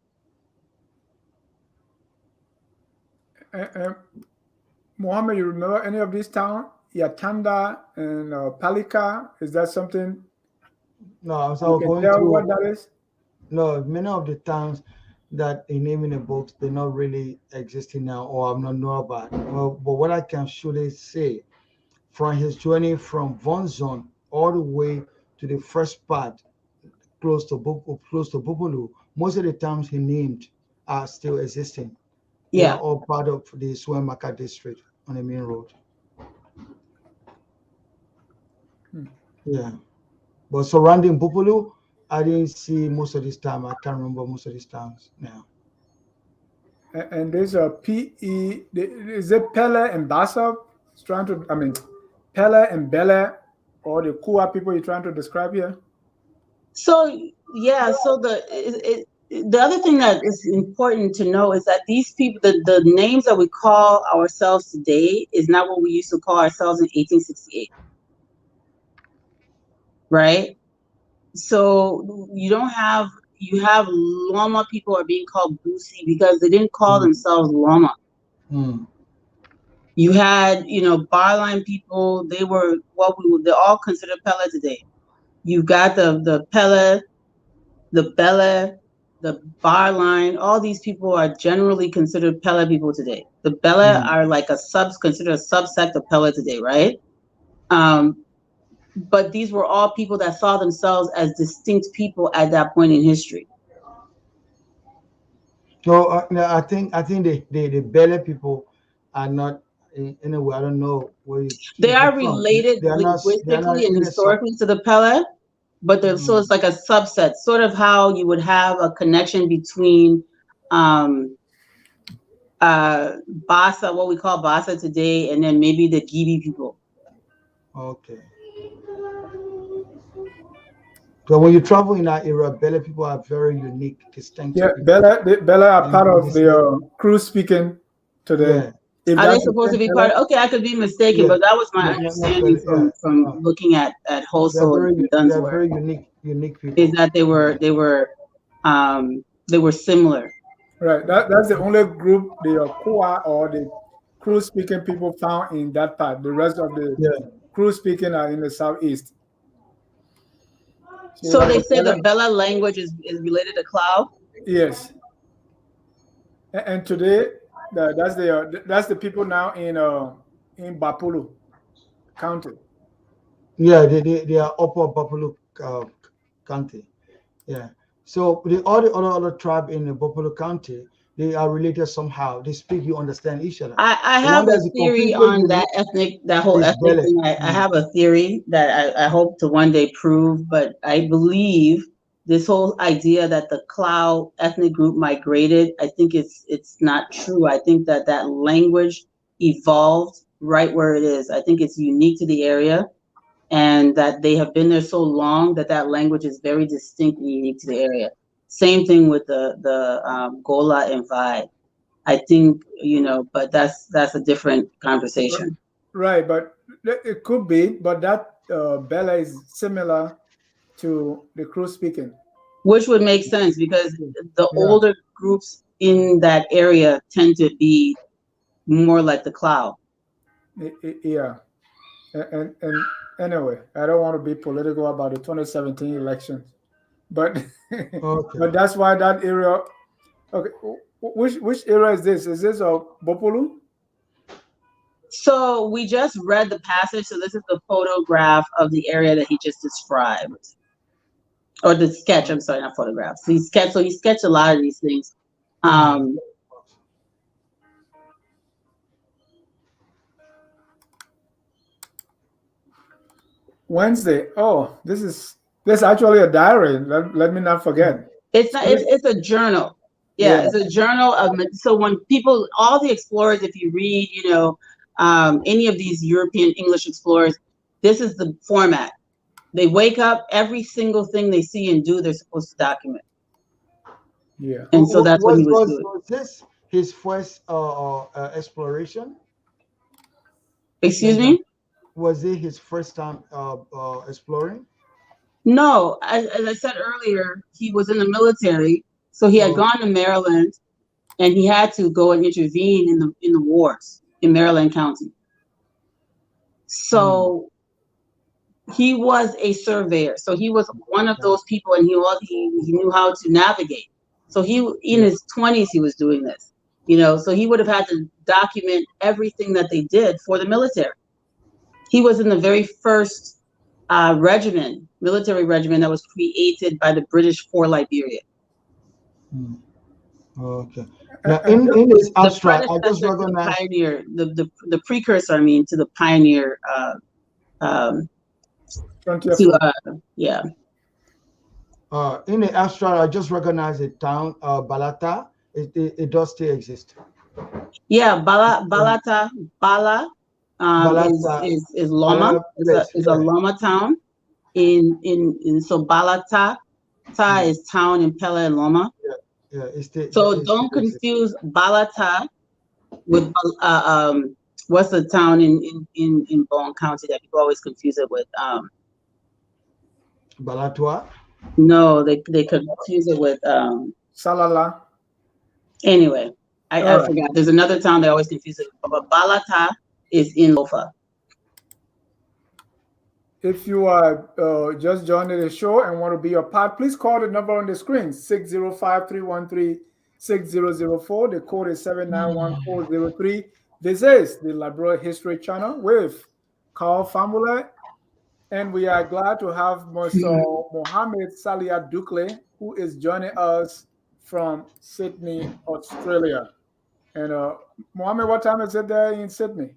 Mohammed, you remember any of these towns? Yatanda and Palika? Is that something? No, so you going can tell through what that is? No, many of the towns that they name in the books, they're not really existing now, or I'm not know about. Well, but what I can surely say, from his journey from Von Zone all the way to the first part, close to Bupulu, most of the towns he named are still existing. They are all part of the Swemaka district on the main road. Yeah. But surrounding Bupulu, I didn't see most of this time. I can't remember most of these towns now. And there's a PE, is it Pele and Bassa? Pele and Bele, or the Kua people you're trying to describe here? So, so the other thing that is important to know is that these people, the names that we call ourselves today is not what we used to call ourselves in 1868. Right? So you have Loma people are being called Busi because they didn't call themselves Loma. You had, Barline people, they were they're all considered Pele today. You got the Pele, the Bele, the Barline, all these people are generally considered Pele people today. The Bele are like considered a subsect of Pele today, right? But these were all people that saw themselves as distinct people at that point in history. So I think the Bele people are not in a way. I don't know where they are related linguistically and historically to the Pele, but so it's like a subset, sort of how you would have a connection between Bassa, what we call Bassa today, and then maybe the Gibi people. Okay. So when you travel in that area, Bele people are very unique, distinct. Yeah, Bele are part of the crew speaking today. Yeah. Are they supposed to be part? Okay, I could be mistaken, but that was my understanding from looking at Hoso and Dunn's work. Very unique people. Is that they were similar. Right. That's the only group, the Kua or the crew speaking people found in that part. The rest of the crew speaking are in the southeast. So they say the Bela language is related to Cloud? Yes. And today, that's the people now in Bapulu County. Yeah, they are upper Bapulu County. Yeah. So all the other tribe in the Bapulu County, they are related somehow. They speak, you understand each other. I have a theory on that whole ethnic thing. I have a theory that I hope to one day prove, but I believe this whole idea that the Cloud ethnic group migrated, I think it's not true. I think that language evolved right where it is. I think it's unique to the area, and that they have been there so long that language is very distinct and unique to the area. Same thing with the Gola and Vai. I think, but that's a different conversation. Right, but it could be, but that Bela is similar to the crew speaking. Which would make sense because the older groups in that area tend to be more like the Cloud. Yeah. And anyway, I don't want to be political about the 2017 elections, but but that's why that area. Okay, which area is this? Is this Bopolu? So we just read the passage. So this is the photograph of the area that he just described, or the sketch. I'm sorry, not photograph. So he sketched a lot of these things. Wednesday. Oh, this is actually a diary. Let me not forget. It's not. It's a journal. Yeah, Yeah. it's a journal of. So when people, all the explorers, if you read, any of these European English explorers, this is the format. They wake up, every single thing they see and do, they're supposed to document. Yeah. And so that's what he was doing. Was this his first exploration? Excuse me? Was it his first time exploring? No, as I said earlier, he was in the military, so he had gone to Maryland, and he had to go and intervene in the wars in Maryland County. So he was a surveyor. So he was one of those people, and he knew how to navigate. So he, in his 20s, he was doing this, so he would have had to document everything that they did for the military. He was in the very first military regiment that was created by the British for Liberia. Okay. Now, in this abstract, I just recognize pioneer, the precursor, to the pioneer. Yeah. In the abstract, I just recognize the town Balata. It does still exist. Yeah, Balata. Is Loma. It's a Loma town. So Balata is town in Pele and Loma. Yeah. So don't confuse Balata with what's the town in Bone County that people always confuse it with? Balatua? No, they confuse it with Salala. Anyway, I forgot. There's another town they always confuse it with, but Balata is in Lofa. If you are just joining the show and want to be a part, please call the number on the screen, 605-313-6004. The code is 791-403. This is the Liberia History Channel with Carl Famule, and we are glad to have Mr. Mohammed Salia Dukle, who is joining us from Sydney, Australia. And Mohammed, what time is it there in Sydney?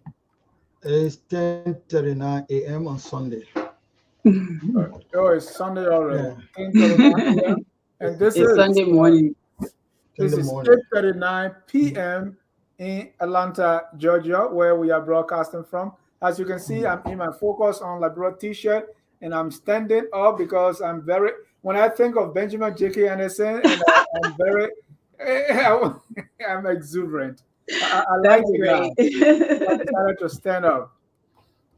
It's 10:39 a.m. on Sunday. Oh, it's Sunday already. Yeah. 10:39 a.m. And this is Sunday morning. This is 8:39 p.m. in Atlanta, Georgia, where we are broadcasting from. As you can see, I'm in my Focus on Liberia t-shirt, and I'm standing up because when I think of Benjamin J.K. Anderson, and I'm exuberant. I like it. I decided to stand up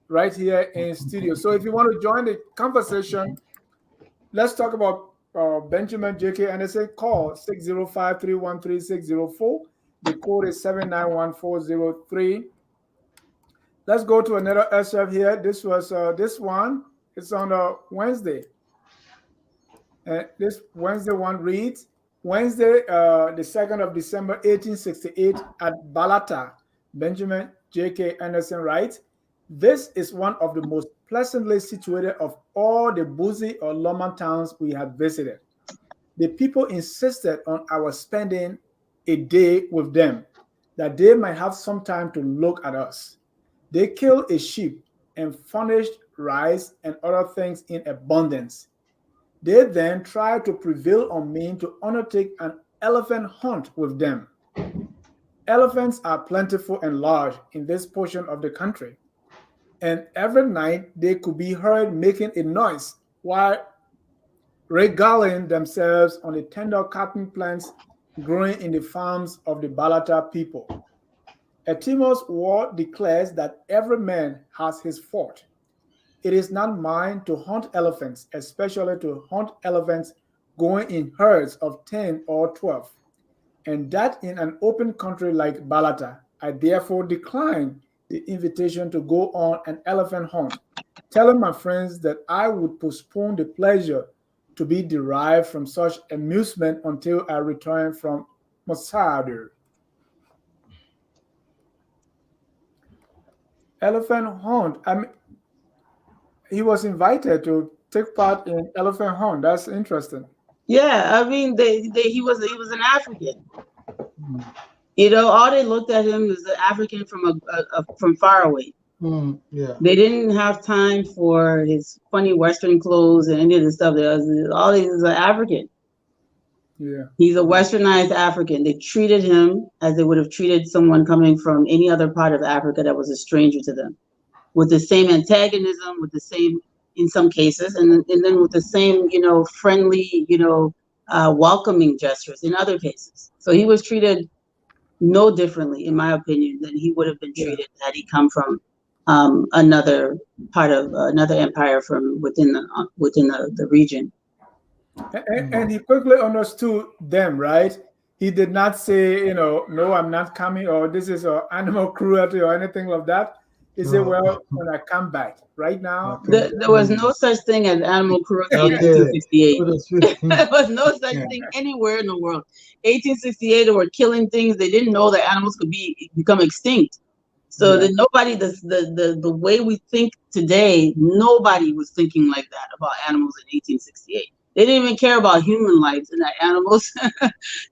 right here in studio. So if you want to join the conversation, let's talk about Benjamin J.K. Anderson. Call 605-313-604. The code is 791-403. Let's go to another excerpt here. This was this one. It's on a Wednesday. This Wednesday one reads, Wednesday, the 2nd of December, 1868, at Balata, Benjamin J.K. Anderson writes, "This is one of the most pleasantly situated of all the Buzi or Loma towns we have visited. The people insisted on our spending a day with them, that they might have some time to look at us. They killed a sheep and furnished rice and other things in abundance. They then tried to prevail on me to undertake an elephant hunt with them. Elephants are plentiful and large in this portion of the country, and every night they could be heard making a noise while regaling themselves on the tender cotton plants growing in the farms of the Balata people. A Timor's war declares that every man has his fort. It is not mine to hunt elephants, especially to hunt elephants going in herds of 10 or 12, and that in an open country like Balata. I therefore decline the invitation to go on an elephant hunt, telling my friends that I would postpone the pleasure to be derived from such amusement until I return from Musadu." Elephant hunt. He was invited to take part in elephant hunt. That's interesting. Yeah, he was an African. All they looked at him as an African from far away. Yeah. They didn't have time for his funny Western clothes and any of the stuff. All these is African. Yeah. He's a Westernized African. They treated him as they would have treated someone coming from any other part of Africa that was a stranger to them, with the same antagonism, with the same, in some cases, and then with the same, friendly, welcoming gestures in other cases. So he was treated no differently, in my opinion, than he would have been Yeah. treated had he come from another part of another empire from within the region. And he quickly understood them, right? He did not say, no, I'm not coming, or this is animal cruelty or anything like that. He said, Oh, well, when I come back, right now, okay. There was no such thing as animal cruelty in Okay. 1868. So to speak. There was no such Yeah. thing anywhere in the world. 1868, they were killing things. They didn't know that animals could become extinct. So Yeah. that nobody, the way we think today, nobody was thinking like that about animals in 1868. They didn't even care about human lives and that animals.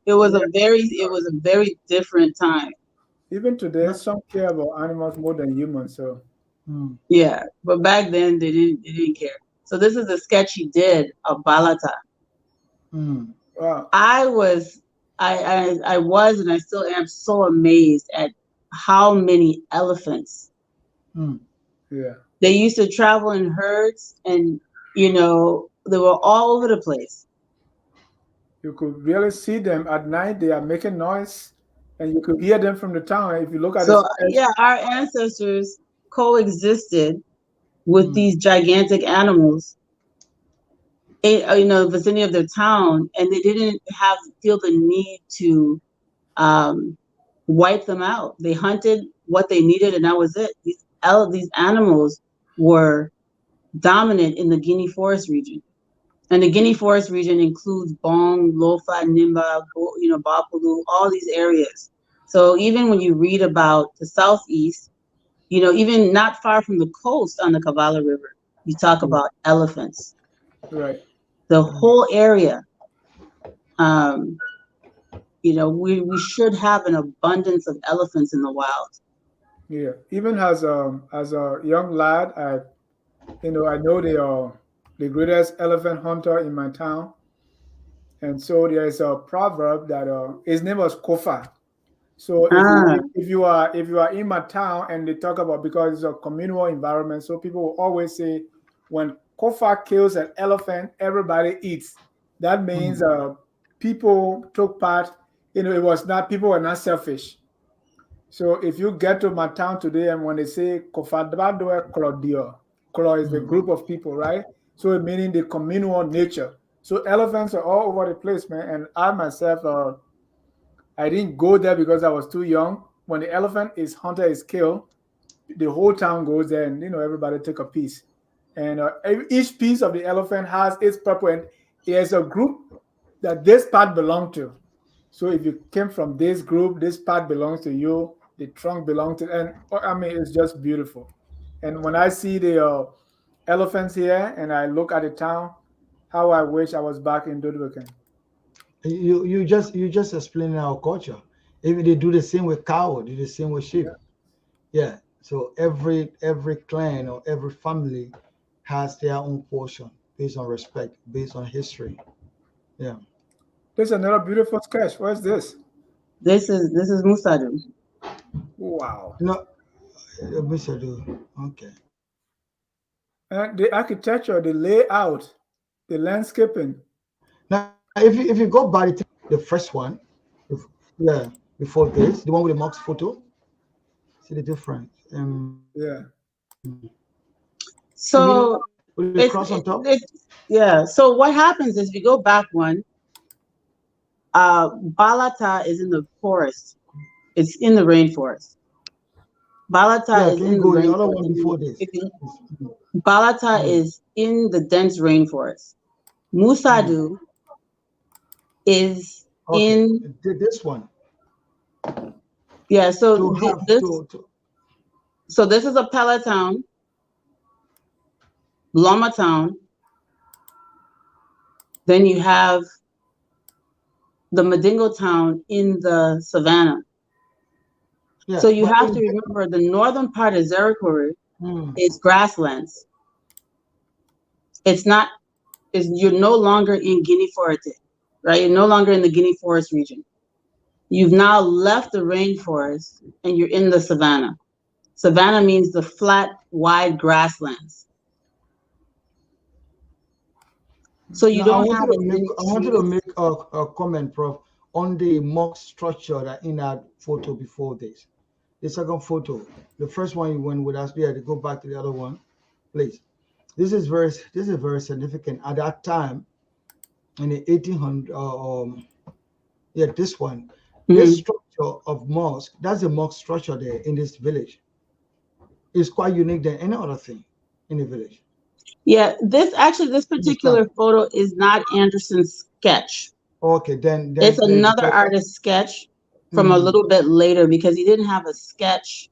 It was a very different time. Even today, No. some care about animals more than humans. So, Yeah, but back then they didn't care. So this is a sketch he did of Balata. wow. I was I was and I still am so amazed at how many elephants. Yeah. They used to travel in herds, and they were all over the place. You could really see them at night. They are making noise, and you could hear them from the town. If you look at So this, yeah, our ancestors coexisted with these gigantic animals in the vicinity of their town, and they didn't feel the need to um, wipe them out. They hunted what they needed, and that was it. These animals were dominant in the Guinea Forest region, and the Guinea Forest region includes Bong, Lofa, Nimba, Bapulu, all these areas. So even when you read about the southeast, even not far from the coast on the Kavala River, you talk about elephants. right? The whole area. We should have an abundance of elephants in the wild. Yeah. Even as a young lad, I know the greatest elephant hunter in my town, and so there is a proverb that his name was Kofa. So Ah, if you are in my town and they talk about, because it's a communal environment, so people will always say when Kofa kills an elephant, everybody eats. That means people took part. It was not, people were not selfish. So if you get to my town today and when they say Kofadbadoe Klodio, Klo is the group of people, right? So it meaning the communal nature. So elephants are all over the place, man. And I myself, I didn't go there because I was too young. When the elephant is hunter is killed, the whole town goes there, and everybody take a piece. And each piece of the elephant has its purpose. And there's a group that this part belong to. So if you came from this group, this part belongs to you. The trunk belongs to, and I mean, it's just beautiful. And when I see the elephants here, and I look at the town, how I wish I was back in Dudwicken. You just explain our culture. If they do the same with cow, do the same with sheep. Yeah. So every clan or every family has their own portion based on respect, based on history. Yeah. There's another beautiful sketch. Where's this? this is Musadu. Wow. No, Musadu. Okay. And the architecture, the layout, the landscaping. Now, if you go by the first one, yeah, before this, the one with the Mark's photo, see the difference. Yeah. So With the it's, cross on top. yeah. So what happens is we go back one. Balata is in the forest. It's in the rainforest. Balata Yeah, is can you in the go the other one rainforest. before this? Balata is in the dense rainforest. Musadu is Okay, in this one. yeah. So To have this is a Pella town, Loma town. Then you have the Madingo town in the savannah. Yeah, So you but have to remember the northern part of Zerikuri is grasslands. It's not, you're no longer in Guinea Forest, right? You're no longer in the Guinea Forest region. You've now left the rainforest and you're in the savanna. Savanna means the flat, wide grasslands. So you now, don't have I wanted to make a comment, Prof, on the mock structure that in that photo before this. The second photo, the first one you went with us, yeah, to go back to the other one, please. This is very significant. At that time, in the 1800, yeah, this one, this structure of mosque, that's a mosque structure there in this village. It's quite unique than any other thing in the village. Yeah, this particular photo is not Anderson's sketch. Okay, then it's another artist's sketch from a little bit later, because he didn't have a sketch.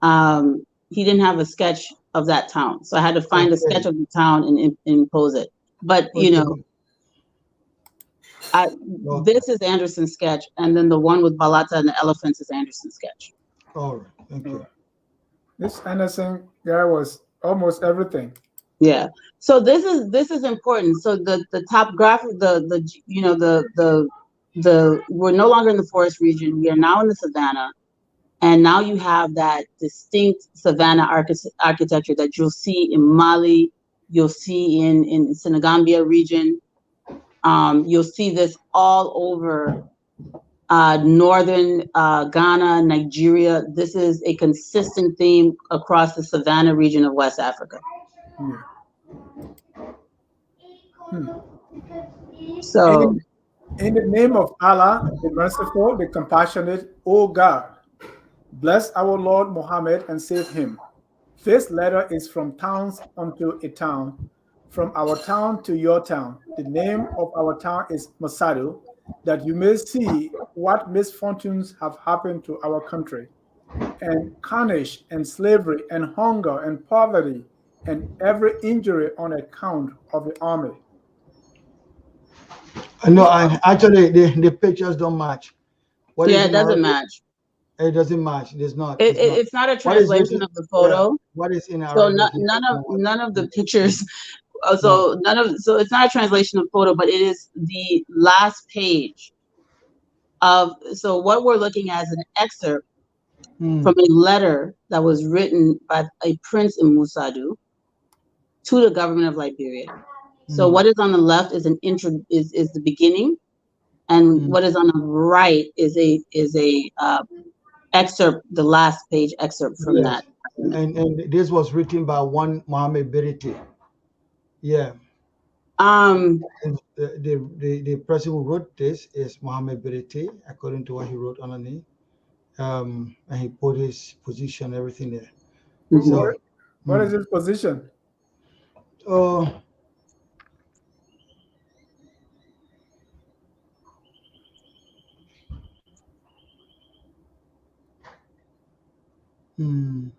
He didn't have a sketch of that town, so I had to find a sketch of the town and impose it. But you know, this is Anderson's sketch, and then the one with Balata and the elephants is Anderson's sketch. All right, thank you. This Anderson guy was almost everything. Yeah. So this is important. So the top graphic, you know, the we're no longer in the forest region. We are now in the savanna, and now you have that distinct savanna architecture that you'll see in Mali, you'll see in Senegambia region. You'll see this all over northern Ghana, Nigeria. This is a consistent theme across the savanna region of West Africa. So, in the name of Allah, the merciful, the compassionate, O God, bless our Lord Muhammad and save him. This letter is from towns unto a town, from our town to your town. The name of our town is Musadu, that you may see what misfortunes have happened to our country, and carnage and slavery and hunger and poverty and every injury on account of the army. No, actually the pictures don't match. It doesn't match. It doesn't match. There's not. It's not a translation of the photo. Yeah. What is in Arabic? So none of the pictures. So it's not a translation of photo, but it is the last page of. So what we're looking at is an excerpt from a letter that was written by a prince in Musadu to the government of Liberia. So what is on the left is is the beginning, and what is on the right is a excerpt, the last page excerpt from that. And this was written by one Mohammed Beriti. Yeah. The person who wrote this is Mohammed Beriti, according to what he wrote underneath. And he put his position, everything there. So, what is his position? That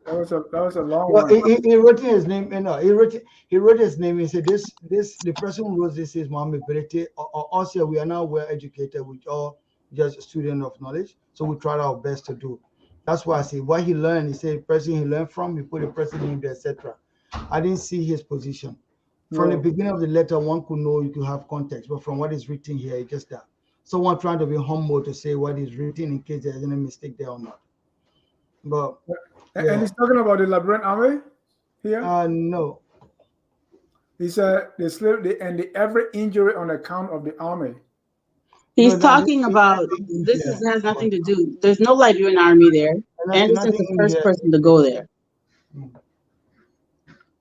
was a long one. He wrote his name. You know, he wrote his name. He said, the person who wrote this is Mohammed Beriti. Also, we are now well educated. We all just student of knowledge. So we tried our best to do. That's why I say what he learned. He said person he learned from. He put the person name there, etc. I didn't see his position from the beginning of the letter. One could know, you could have context, but from what is written here, it's just that someone trying to be humble to say what is written in case there's any mistake there or not. But and he's talking about the Liberian army here. No. He said the every injury on account of the army. He's talking about this has nothing to do. There's no Liberian army there. Anderson's the first person to go there.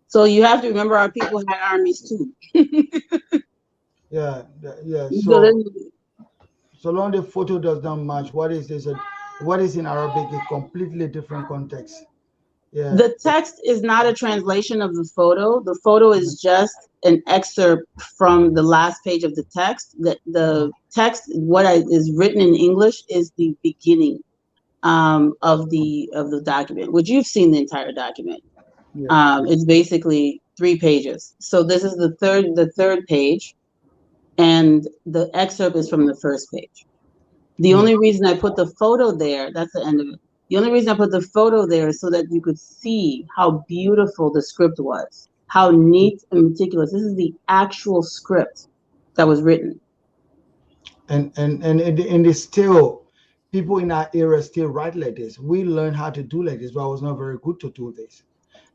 So you have to remember our people had armies too. Yeah. So long the photo does not match, what is this? What is in Arabic a completely different context. Yeah. The text is not a translation of the photo. The photo is just an excerpt from the last page of the text. The text, what is written in English, is the beginning of the document, which you've seen the entire document. Yeah. It's basically 3 pages. So this is the third page, and the excerpt is from the first page. The only reason I put the photo there, that's the end of it. The only reason I put the photo there is so that you could see how beautiful the script was, how neat and meticulous. This is the actual script that was written. And it's still, people in our era still write like this. We learned how to do like this, but I was not very good to do this.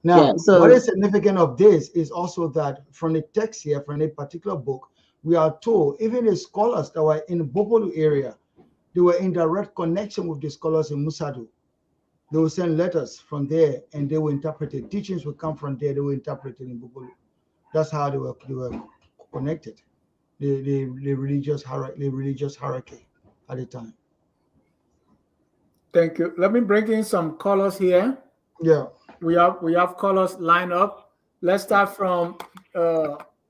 Yeah. Now, what is significant of this is also that from the text here, from a particular book, we are told even the scholars that were in the Bopolu area, they were in direct connection with the scholars in Musadu. They will send letters from there and they will interpret it. Teachings will come from there, they will interpret it in Bopolu. That's how they were connected. The religious hierarchy at the time. Thank you. Let me bring in some colors here. Yeah. We have colors lined up. Let's start from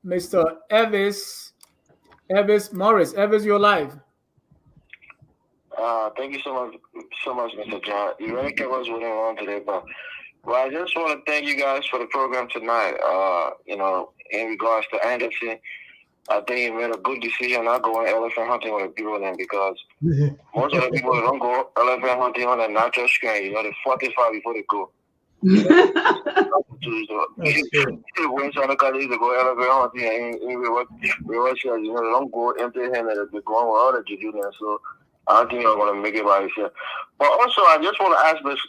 Mr. Evis Morris. Evis, you're live. Thank you so much, Mr. John. You really kept us waiting on today, but I just want to thank you guys for the program tonight. In regards to Anderson, I think you made a good decision not going elephant hunting with a bureau then, because most of the people that don't go elephant hunting on a natural screen, they're 45 before they go. When some colleagues go elephant hunting and Russia, they don't go empty-handed. They're going with all the jujitsu. So I don't think you're going to make it by yourself. But also, I just want to ask Ms.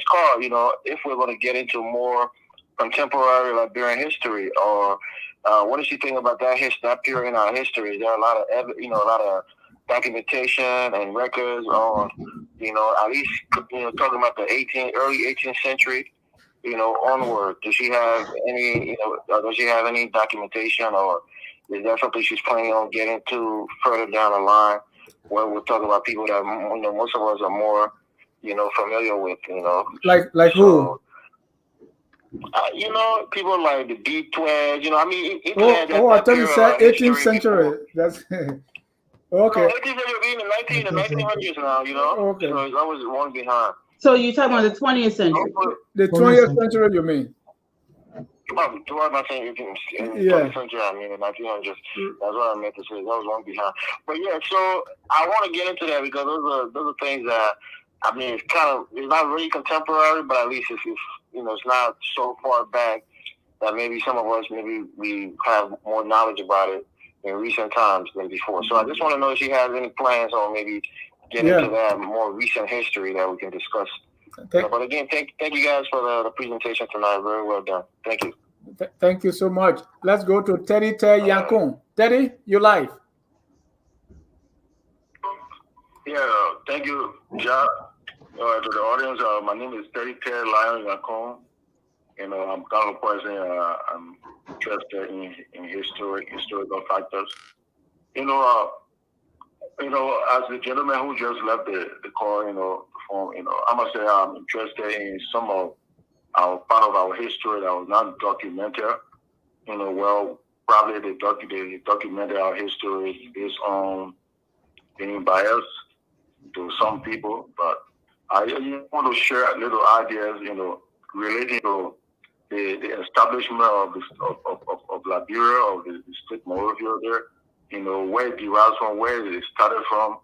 Carl, if we're going to get into more contemporary Liberian history, or what does she think about that period in our history? Is there a lot of documentation and records on, at least, talking about the early 18th century, onward? Does she have any documentation, or is that something she's planning on getting to further down the line, where we're talking about people that, most of us are more, familiar with, Like who? People like the B12, I thought you said 18th century. That's okay. No, 18th century in the 1900s now, Okay. So it's always one behind. So you're talking about the 20th century? The 20th century, you mean? I'm not saying 20th century, I mean the 1900s. That's what I meant to say. That was one behind. But yeah, so I want to get into that because those are things that, it's not really contemporary, but at least it's not so far back that maybe some of us, we have more knowledge about it in recent times than before. So I just want to know if she has any plans on maybe getting into that more recent history that we can discuss. But again, thank you guys for the presentation tonight. Very well done. Thank you. Thank you so much. Let's go to Tanneh-Chewlae. Teddy, you're live. Yeah, thank you, John. To the audience, my name is Tanneh-Chewlae Yeyia. I'm kind of a person, I'm interested in historical factors. As the gentleman who just left the call, I must say I'm interested in some of our part of our history that was not documented. Probably they documented our history based on being biased to some people, but I want to share little ideas, relating to the establishment of Liberia, of the state Monrovia there, where it derives from, where it started from.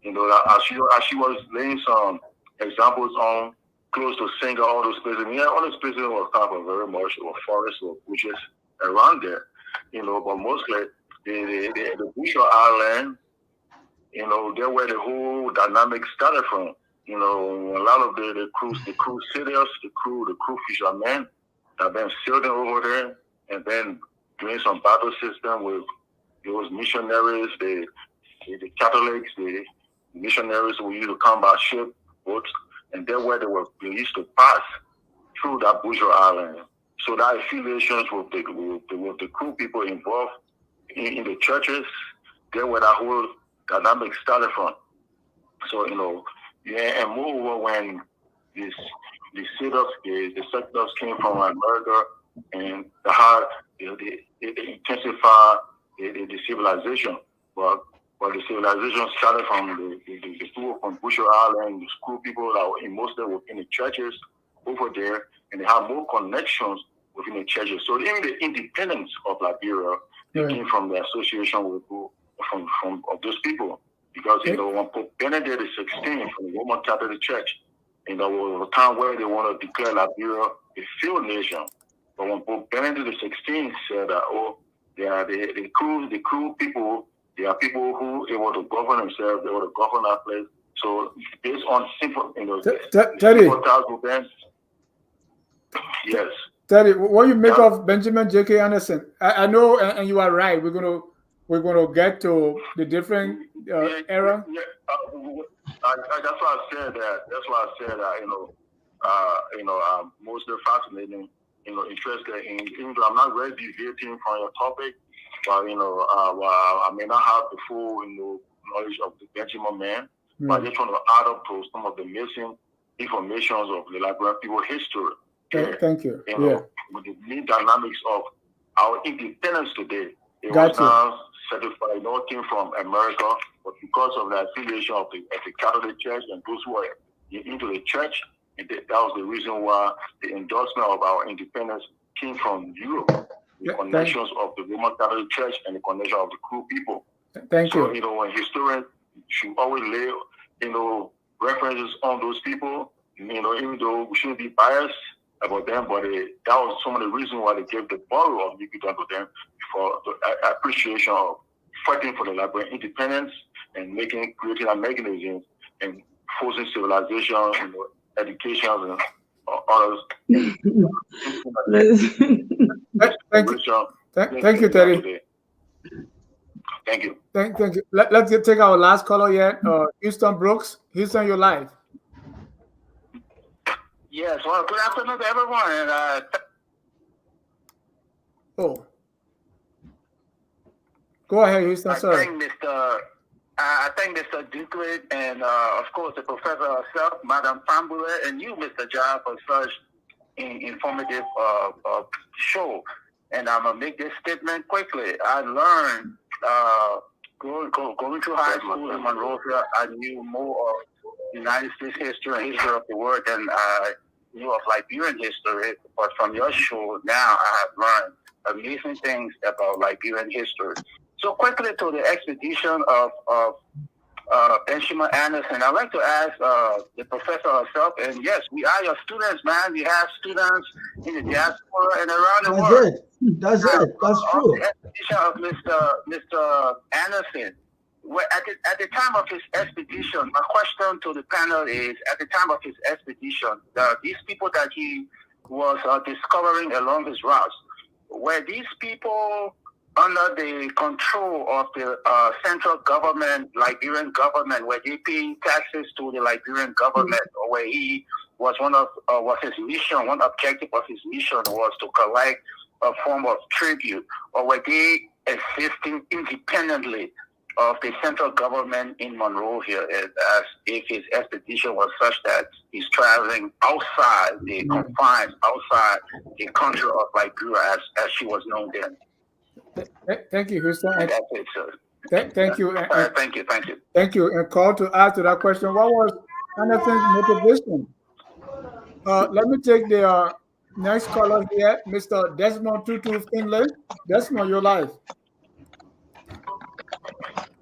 As she was laying some examples on close to Singa, all those places. All those places were kind of very much or forest or bushes around there, but mostly the bush or island, there where the whole dynamic started from. A lot of the crusaders, the crew fishermen have been sailing over there and then doing some battle system with those missionaries, the Catholics, the missionaries who used to come by ship, boats, and there where they used to pass through that bush or island. So that affiliations with the crew people involved in the churches, there where that whole dynamic started from. So, and moreover, when the settlers came from America and they intensify the civilization, but the civilization started from the people from Busher Island, the school people that were mostly within the churches over there, and they have more connections within the churches. So even the independence of Liberia came from the association with from those people. Because when Pope Benedict XVI from the Roman Catholic Church, You know, it was a time where they wanted to declare Liberia a field nation. But when Pope Benedict XVI said that, oh, they are the cruel people, they are people who able to govern themselves, they able to govern that place. So based on simple, you know, Teddy. Yes. Teddy, what you make of Benjamin J.K. Anderson? I know, and you are right. We're gonna get to the different era. Yeah. That's why I said that. That's why I said that. Mostly fascinating. Interested in. Even though I'm not very deviating from your topic, but I may not have the full knowledge of the Benjamin man. But I just want to add up to some of the missing informations of the Liberian people history. Thank you. With the new dynamics of our independence today, it Got was now certified. It all came from America, but because of the affiliation of the Catholic Church and those who are into the church, that was the reason why the endorsement of our independence came from Europe. The connections of the Roman Catholic Church and the connection of the Kru people. Thank you. So, when historians should always lay, references on those people, even though we shouldn't be biased about them, but that was some of the reasons why they gave the borough of Yucatan to them for the appreciation of fighting for the Liberian independence and creating a mechanism and forcing civilization, education and others. Thank you, Teddy. Thank you. Thank you. Let's take our last caller yet. Houston Brooks. Houston, you're live. Yes. Well, good afternoon to everyone. And go ahead, Houston. Sorry. I thank Mr. Duklid and of course the professor herself, Madam Fambule, and you, Mr. Jha, for such an informative show. And I'm gonna make this statement quickly. I learned going to high school in Monrovia. I knew more of United States history and history of the world than I knew of Liberian history. But from your show now, I have learned amazing things about Liberian history. So quickly to the expedition of Benjamin Anderson, I'd like to ask the professor herself, and yes, we are your students, man. We have students in the diaspora and around the world. That's it. That's true. The expedition of Mr. Anderson. At the time of his expedition, my question to the panel is: at the time of his expedition, these people that he was discovering along his routes, were these people under the control of the central government, Liberian government? Were they paying taxes to the Liberian government, or where he was was his mission? One objective of his mission was to collect a form of tribute, or were they existing independently of the central government in Monrovia, as if his expedition was such that he's traveling outside the confines, outside the country of Liberia as she was known then? Thank you, Houston. That's it, sir. Thank you. Thank you. Thank you. And call to answer that question. What was Anderson's motivation? Let me take the next caller here, Mr. Desmond Tutu Finlay. Desmond, you're live.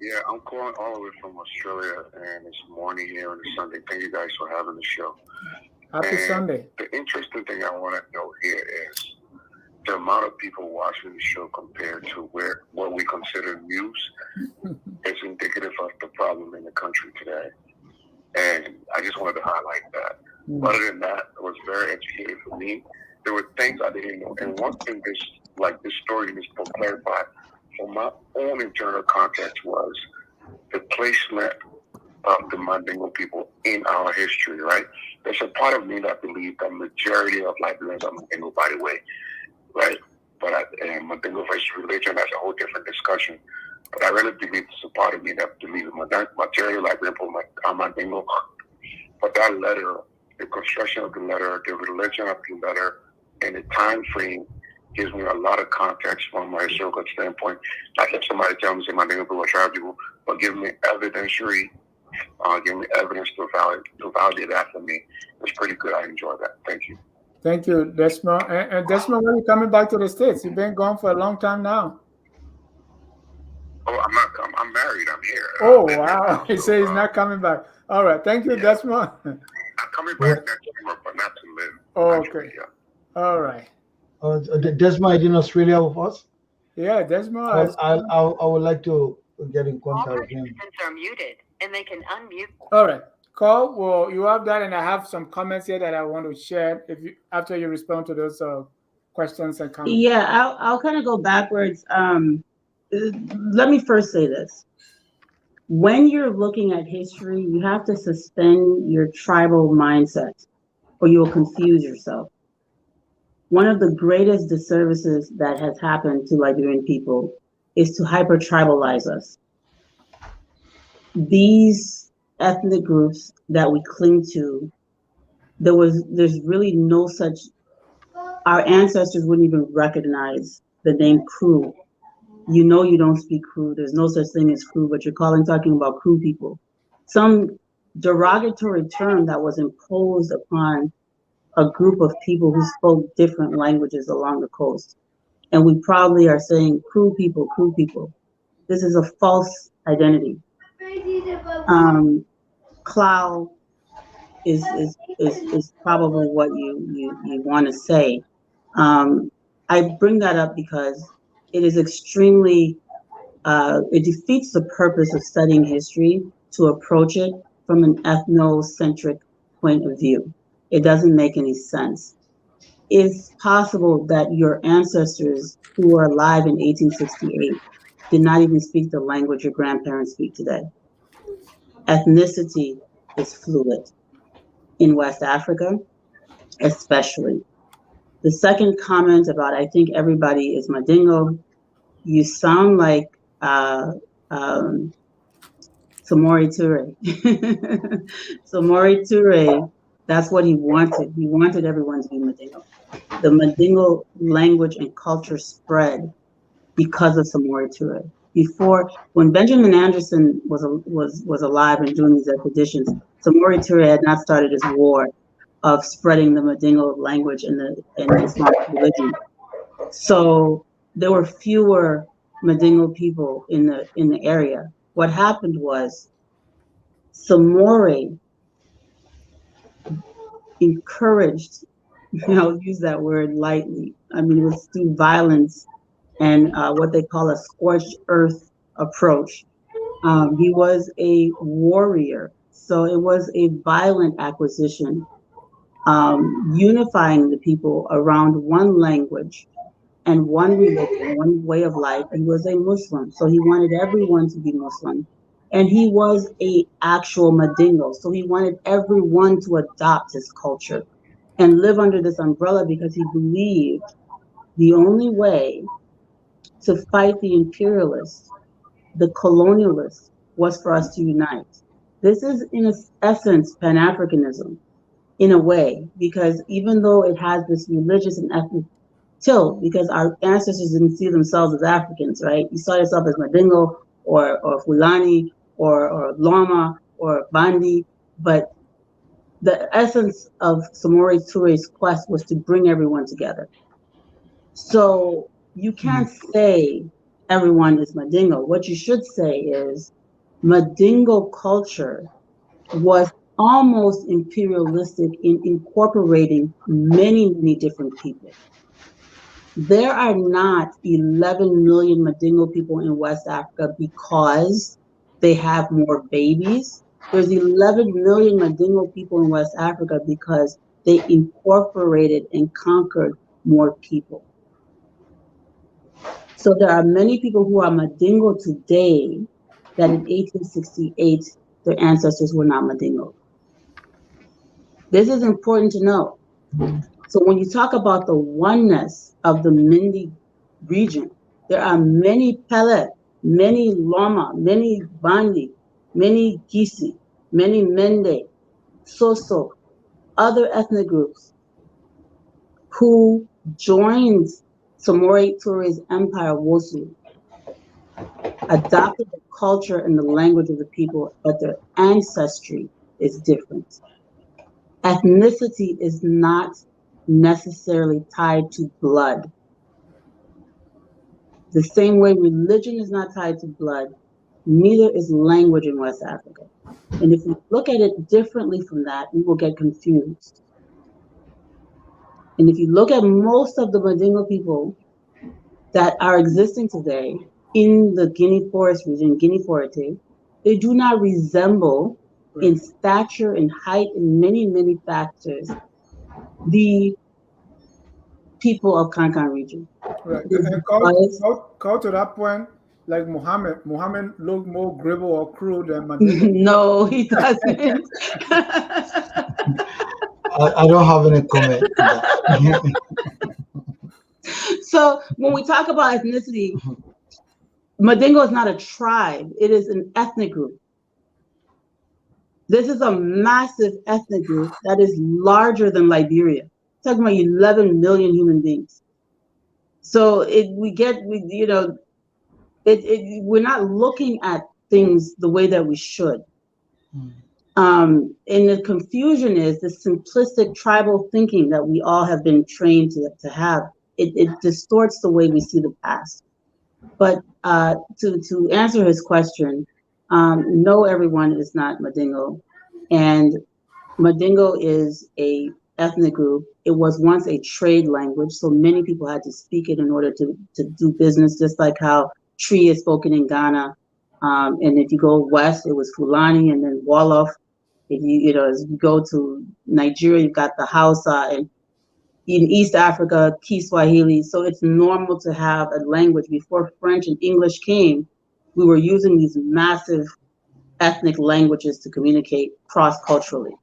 Yeah, I'm calling all the way from Australia, and it's morning here on a Sunday. Thank you guys for having the show. Happy Sunday. The interesting thing I want to know here is the amount of people watching the show compared to what we consider news is indicative of the problem in the country today. And I just wanted to highlight that. Other than that, it was very educated for me. There were things I didn't know. And one thing this story this book clarified from my own internal context was the placement of the Mandingo people in our history, right? There's a part of me that believes the majority of Liberians are Mandingo, by the way, right? But Mandingo versus religion, that's a whole different discussion. But I really believe there's a part of me that believes the majority of Liberian people are Mandingo. But that letter, the construction of the letter, the religion of the letter, and the time frame gives me a lot of context from my historical standpoint. Like if somebody tells me, say, Mandingo people are tribal, but give me evidence to validate that for me. It's pretty good. I enjoy that. Thank you. Thank you, Desmond. And Desmond, when are you coming back to the States? You've been gone for a long time now. Oh, I'm married. I'm here. Oh, wow. He says he's not coming back. All right. Thank you, Desmond. I'm coming back next summer, but not to live. Oh, actually, okay. yeah. All right. Desmond in Australia with us. Yeah, Desmond. I would like to get in All contact with him. participants are muted, and they can unmute. All right. Cole, well, you have that, and I have some comments here that I want to share if you after you respond to those questions and comments. Yeah, I'll kind of go backwards. Let me first say this. When you're looking at history, you have to suspend your tribal mindset or you'll confuse yourself. One of the greatest disservices that has happened to Liberian people is to hyper-tribalize us. These ethnic groups that we cling to, there's really no such, our ancestors wouldn't even recognize the name Kru. You know you don't speak Kru. There's no such thing as Kru, but you're talking about Kru people. Some derogatory term that was imposed upon a group of people who spoke different languages along the coast. And we probably are saying Kru people, Kru people. This is a false identity. Clow is probably what you want to say. I bring that up because it is extremely, it defeats the purpose of studying history to approach it from an ethnocentric point of view. It doesn't make any sense. It's possible that your ancestors who were alive in 1868 did not even speak the language your grandparents speak today. Ethnicity is fluid in West Africa, especially. The second comment about I think everybody is Madingo, you sound like Samori Toure. Samori Toure, that's what he wanted. He wanted everyone to be Madingo. The Madingo language and culture spread because of Samori Toure. Before, when Benjamin Anderson was alive and doing these expeditions, Samori Toure had not started his war of spreading the Madingo language and the Islamic religion. So there were fewer Madingo people in the area. What happened was Samori encouraged, I'll use that word lightly. I mean, it was through violence and what they call a scorched earth approach. He was a warrior, so it was a violent acquisition, unifying the people around one language and one religion, one way of life. He was a Muslim, so he wanted everyone to be Muslim. And he was a actual Madingo, so he wanted everyone to adopt his culture and live under this umbrella because he believed the only way to fight the imperialists, the colonialists, was for us to unite. This is, in essence, Pan-Africanism, in a way, because even though it has this religious and ethnic tilt, because our ancestors didn't see themselves as Africans, right? You saw yourself as Madingo or Fulani or Loma or Bandi, but the essence of Samori Toure's quest was to bring everyone together. So you can't say everyone is Madingo. What you should say is Madingo culture was almost imperialistic in incorporating many, many different people. There are not 11 million Madingo people in West Africa because they have more babies. There's 11 million Madingo people in West Africa because they incorporated and conquered more people. So there are many people who are Madingo today that in 1868, their ancestors were not Madingo. This is important to know. So when you talk about the oneness of the Mindi region, there are many Pele, many Loma, many Bandi, many Gisi, many Mende, Soso, other ethnic groups who joined Samori Toure's empire, Wosu, adopted the culture and the language of the people, but their ancestry is different. Ethnicity is not necessarily tied to blood. The same way religion is not tied to blood, neither is language in West Africa. And if we look at it differently from that, we will get confused. And if you look at most of the Mandingo people that are existing today in the Guinea Forest region, Guinea Forte, they do not resemble in stature and height and many, many factors the people of Kankan region. Right. And call to that point, like Muhammad looked more gribble or crude than Mandingo. No, he doesn't. I don't have any comment to that. So when we talk about ethnicity, Mandingo is not a tribe, it is an ethnic group. This is a massive ethnic group that is larger than Liberia. We're talking about 11 million human beings. So we're not looking at things the way that we should. And the confusion is the simplistic tribal thinking that we all have been trained to have. It distorts the way we see the past. But to answer his question, no, everyone is not Mandingo, and Mandingo is a ethnic group. It was once a trade language, so many people had to speak it in order to do business, just like how Tree is spoken in Ghana. And if you go west, it was Fulani and then Wolof. If as you go to Nigeria, you've got the Hausa, and in East Africa, Kiswahili. So it's normal to have a language. Before French and English came, we were using these massive ethnic languages to communicate cross-culturally.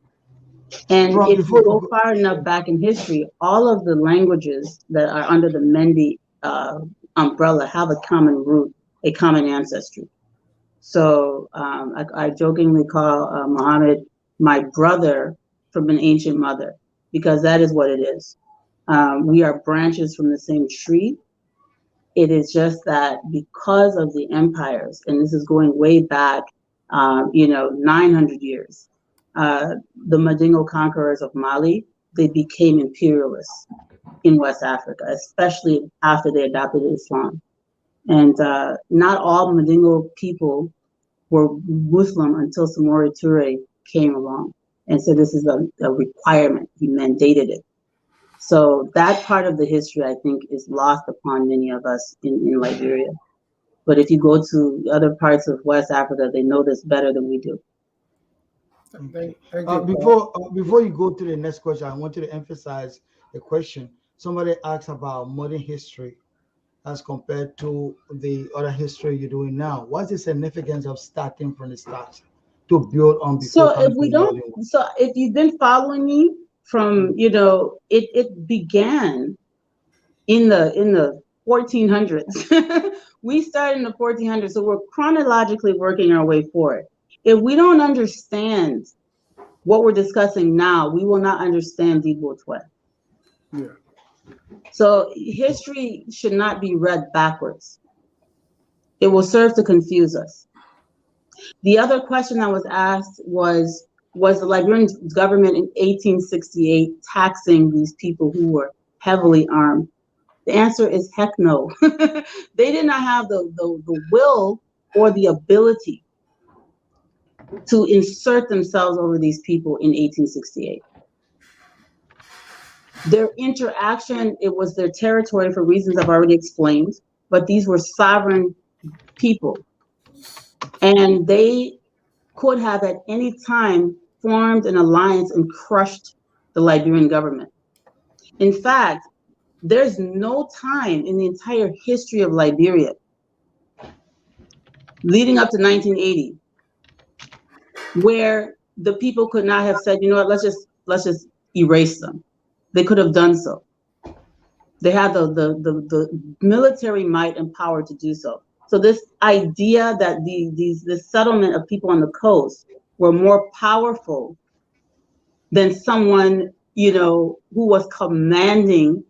And if you go far enough back in history, all of the languages that are under the Mendi umbrella have a common root, a common ancestry. So I jokingly call Muhammad my brother from an ancient mother, because that is what it is. We are branches from the same tree. It is just that because of the empires, and this is going way back, 900 years, the Mandingo conquerors of Mali, they became imperialists in West Africa, especially after they adopted Islam. And not all Mandingo people were Muslim until Samori Toure came along and said this is a requirement. He mandated it. So that part of the history, I think, is lost upon many of us in Liberia. But if you go to other parts of West Africa, they know this better than we do. Thank you, before you go to the next question, I want you to emphasize a question. Somebody asked about modern history as compared to the other history you're doing now. What's the significance of starting from the start to build on? So if you've been following me from, it began in the 1400s. We started in the 1400s, so we're chronologically working our way forward. If we don't understand what we're discussing now, we will not understand Igbo Twe. Yeah. So history should not be read backwards. It will serve to confuse us. The other question that was asked was the Liberian government in 1868 taxing these people who were heavily armed? The answer is heck no. They did not have the will or the ability to insert themselves over these people in 1868. Their interaction, it was their territory for reasons I've already explained, but these were sovereign people. And they could have at any time formed an alliance and crushed the Liberian government. In fact, there's no time in the entire history of Liberia leading up to 1980 where the people could not have said, you know what, let's just erase them. They could have done so. They had the military might and power to do so. So this idea that the settlement of people on the coast were more powerful than someone, who was commanding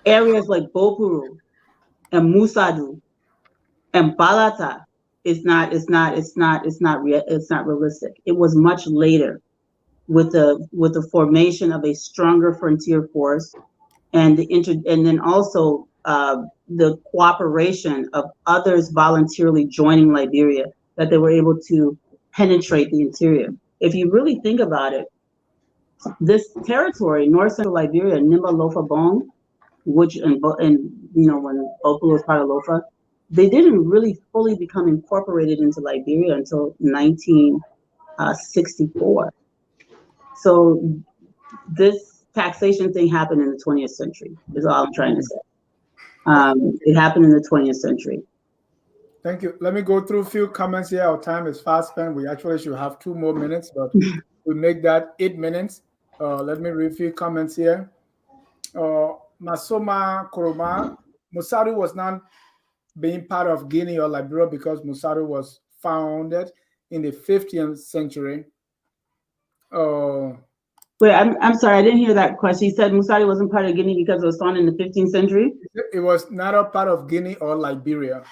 areas like Bopuru and Musadu and Balata it's not realistic. It was much later with the formation of a stronger frontier force and then also the cooperation of others voluntarily joining Liberia that they were able to penetrate the interior. If you really think about it, this territory, North Central Liberia, Nimba Lofa Bong, which and you know, when Opal was part of Lofa, they didn't really fully become incorporated into Liberia until 1964. So this taxation thing happened in the 20th century, is all I'm trying to say. It happened in the 20th century. Thank you. Let me go through a few comments here. Our time is fast spent. We actually should have 2 more minutes, but we make that 8 minutes. Let me read a few comments here. Masoma Koroma, Musadu was not being part of Guinea or Liberia because Musadu was founded in the 15th century. Wait, I'm sorry, I didn't hear that question. You said Musadu wasn't part of Guinea because it was founded in the 15th century? It was not a part of Guinea or Liberia.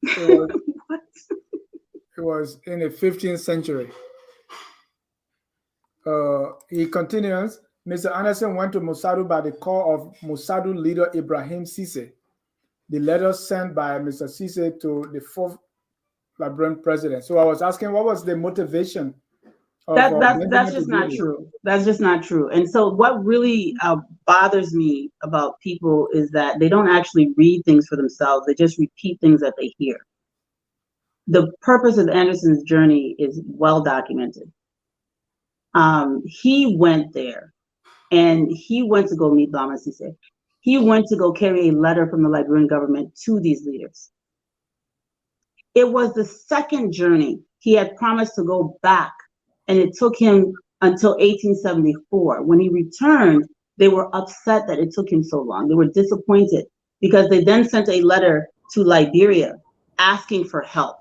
It was in the 15th century. He continues, Mr. Anderson went to Musadu by the call of Musadu leader Ibrahim Cisse. The letter sent by Mr. Cisse to the 4th Liberian president. So I was asking, what was the motivation? That's just not true. That's just not true. And so what really bothers me about people is that they don't actually read things for themselves. They just repeat things that they hear. The purpose of Anderson's journey is well documented. He went there and he went to go meet Bama Cisse. He went to go carry a letter from the Liberian government to these leaders. It was the second journey. He had promised to go back, and it took him until 1874. When he returned, they were upset that it took him so long. They were disappointed because they then sent a letter to Liberia asking for help,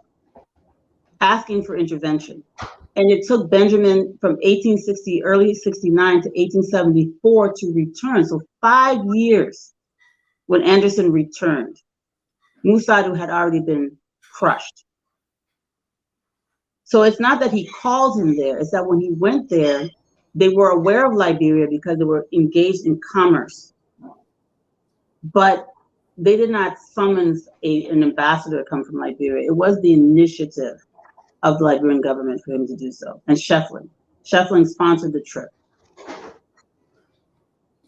asking for intervention. And it took Benjamin from 1860, early 69 to 1874 to return. So 5 years when Anderson returned, Musadu had already been crushed. So it's not that he called him there, it's that when he went there, they were aware of Liberia because they were engaged in commerce. But they did not summons an ambassador to come from Liberia. It was the initiative of the Liberian government for him to do so. And Shefflin sponsored the trip.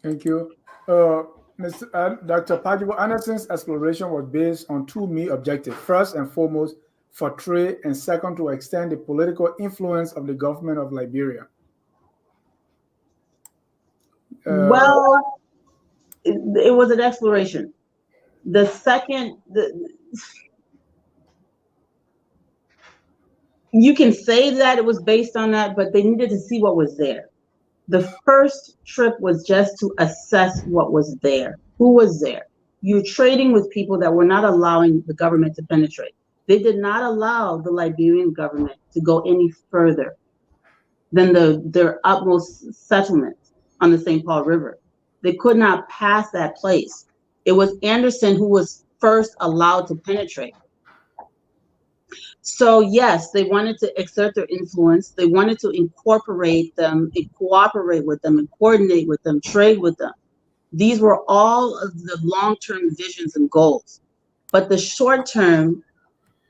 Thank you. Dr. Pajibo, Anderson's exploration was based on 2 main objectives. First and foremost, for trade, and second, to extend the political influence of the government of Liberia. Well, it was an exploration. The second, you can say that it was based on that, but they needed to see what was there. The first trip was just to assess what was there. Who was there? You're trading with people that were not allowing the government to penetrate. They did not allow the Liberian government to go any further than their utmost settlement on the St. Paul River. They could not pass that place. It was Anderson who was first allowed to penetrate. So yes, they wanted to exert their influence. They wanted to incorporate them, and cooperate with them, and coordinate with them, trade with them. These were all of the long-term visions and goals. But the short-term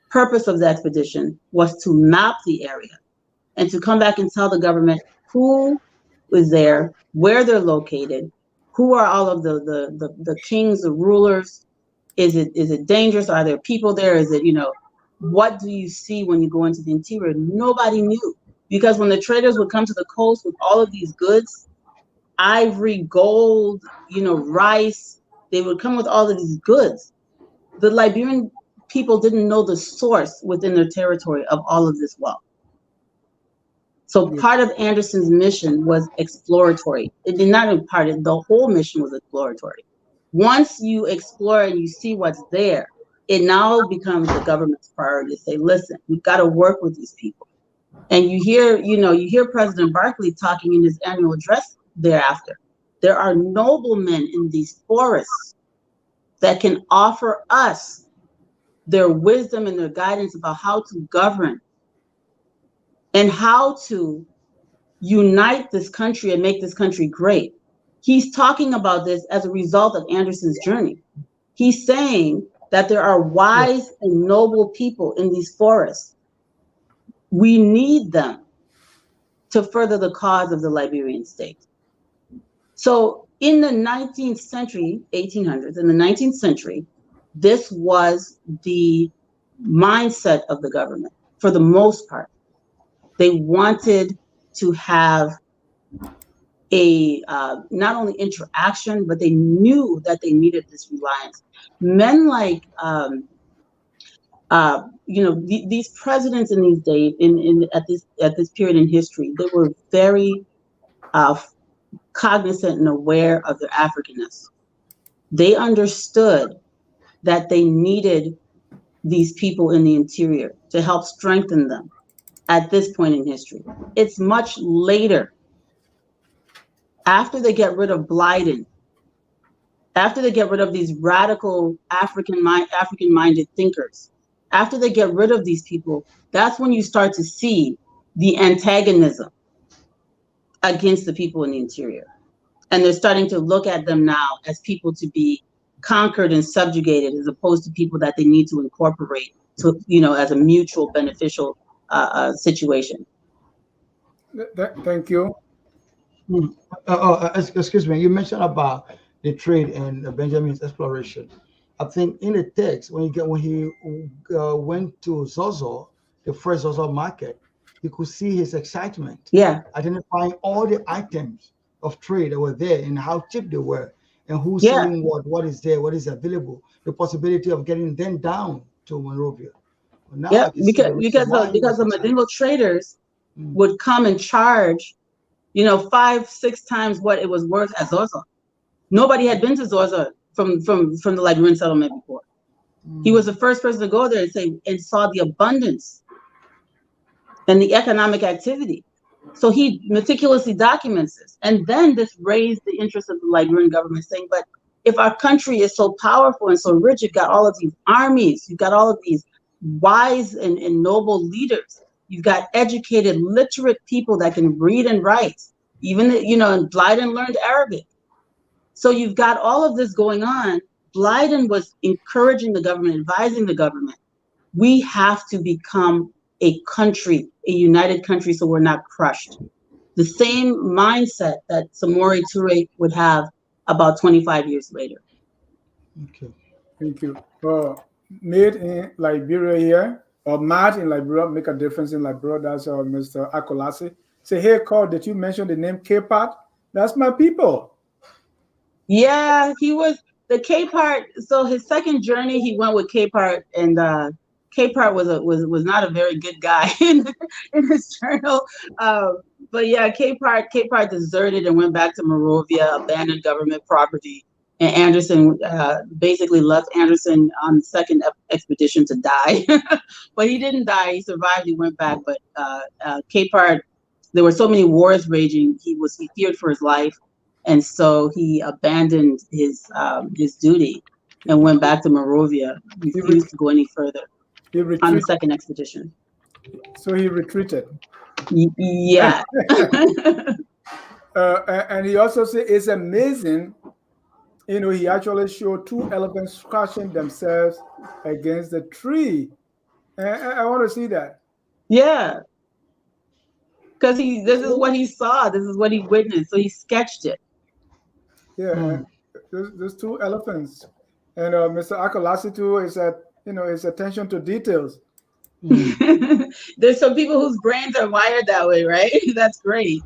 purpose of the expedition was to map the area and to come back and tell the government who was there, where they're located, who are all of the kings, the rulers. Is it dangerous? Are there people there? Is it, what do you see when you go into the interior? Nobody knew, because when the traders would come to the coast with all of these goods, ivory, gold, rice, they would come with all of these goods. The Liberian people didn't know the source within their territory of all of this wealth. So part of Anderson's mission was exploratory. It did not impart it. The whole mission was exploratory. Once you explore and you see what's there, it now becomes the government's priority to say, listen, we've got to work with these people. And you hear President Barkley talking in his annual address thereafter. There are noblemen in these forests that can offer us their wisdom and their guidance about how to govern and how to unite this country and make this country great. He's talking about this as a result of Anderson's journey. He's saying that there are wise and noble people in these forests. We need them to further the cause of the Liberian state. So in the 19th century, 1800s, in the 19th century, this was the mindset of the government for the most part. They wanted to have a not only interaction, but they knew that they needed this reliance. Men like these presidents in these days, at this period in history, they were very cognizant and aware of their Africanness. They understood that they needed these people in the interior to help strengthen them at this point in history. It's much later, after they get rid of Blyden, after they get rid of these radical African-minded thinkers, after they get rid of these people, that's when you start to see the antagonism against the people in the interior. And they're starting to look at them now as people to be conquered and subjugated, as opposed to people that they need to incorporate to, as a mutual beneficial situation. Thank you. Excuse me, you mentioned about the trade and Benjamin's exploration. I think in the text, when he went to Zozo, the first Zozo market, you could see his excitement. Yeah. Identifying all the items of trade that were there and how cheap they were, and who's selling what is there, what is available, the possibility of getting them down to Monrovia. Yeah, because the Mandingo traders would come and charge, 5-6 times what it was worth at Zozo. Nobody had been to Zozo from the Liberian settlement before. He was the first person to go there and saw the abundance and the economic activity. So he meticulously documents this. And then this raised the interest of the Liberian government, saying, but if our country is so powerful and so rich, you've got all of these armies, you've got all of these wise and noble leaders, you've got educated, literate people that can read and write, even, and Blyden learned Arabic. So you've got all of this going on. Blyden was encouraging the government, advising the government, we have to become a country, a united country, so we're not crushed. The same mindset that Samori Toure would have about 25 years later. Okay. Thank you. Made in Liberia here, or mad in Liberia, make a difference in Liberia. That's Mr. Akolasi. Say, hey, Carl, did you mention the name K-Part? That's my people. Yeah, he was the K-Part. So his second journey, he went with K-Part, and K-Part was not a very good guy in his journal. But yeah, K-Part deserted and went back to Monrovia, abandoned government property. And Anderson basically left Anderson on the second expedition to die. But he didn't die. He survived. He went back. But K-Part, there were so many wars raging. He feared for his life. And so he abandoned his duty and went back to Monrovia. He refused to go any further on the second expedition. So he retreated. Yeah. And he also said it's amazing. He actually showed 2 elephants scratching themselves against the tree. I want to see that. Yeah. Because this is what he saw. This is what he witnessed. So he sketched it. Yeah. There's 2 elephants. And Mr. Akolasi too is his attention to details. There's some people whose brains are wired that way, right? That's great.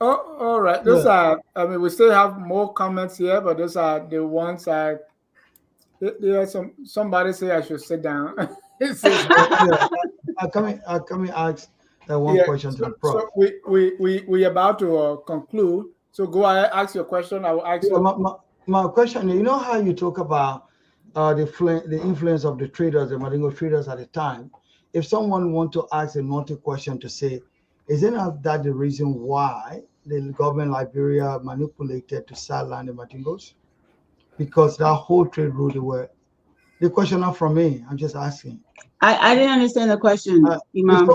Oh, all right. Those are, we still have more comments here, but those are the ones there are somebody say I should sit down. I come and ask one question to the prof. So we about to conclude. So go ahead, ask your question. I will ask you. My question, how you talk about the influence of the traders, the Mandingo traders at the time. If someone want to ask a naughty question to say, isn't that the reason why the government Liberia manipulated to sideline the Mandingos? Because that whole trade route the question not from me. I'm just asking. I didn't understand the question, Imam.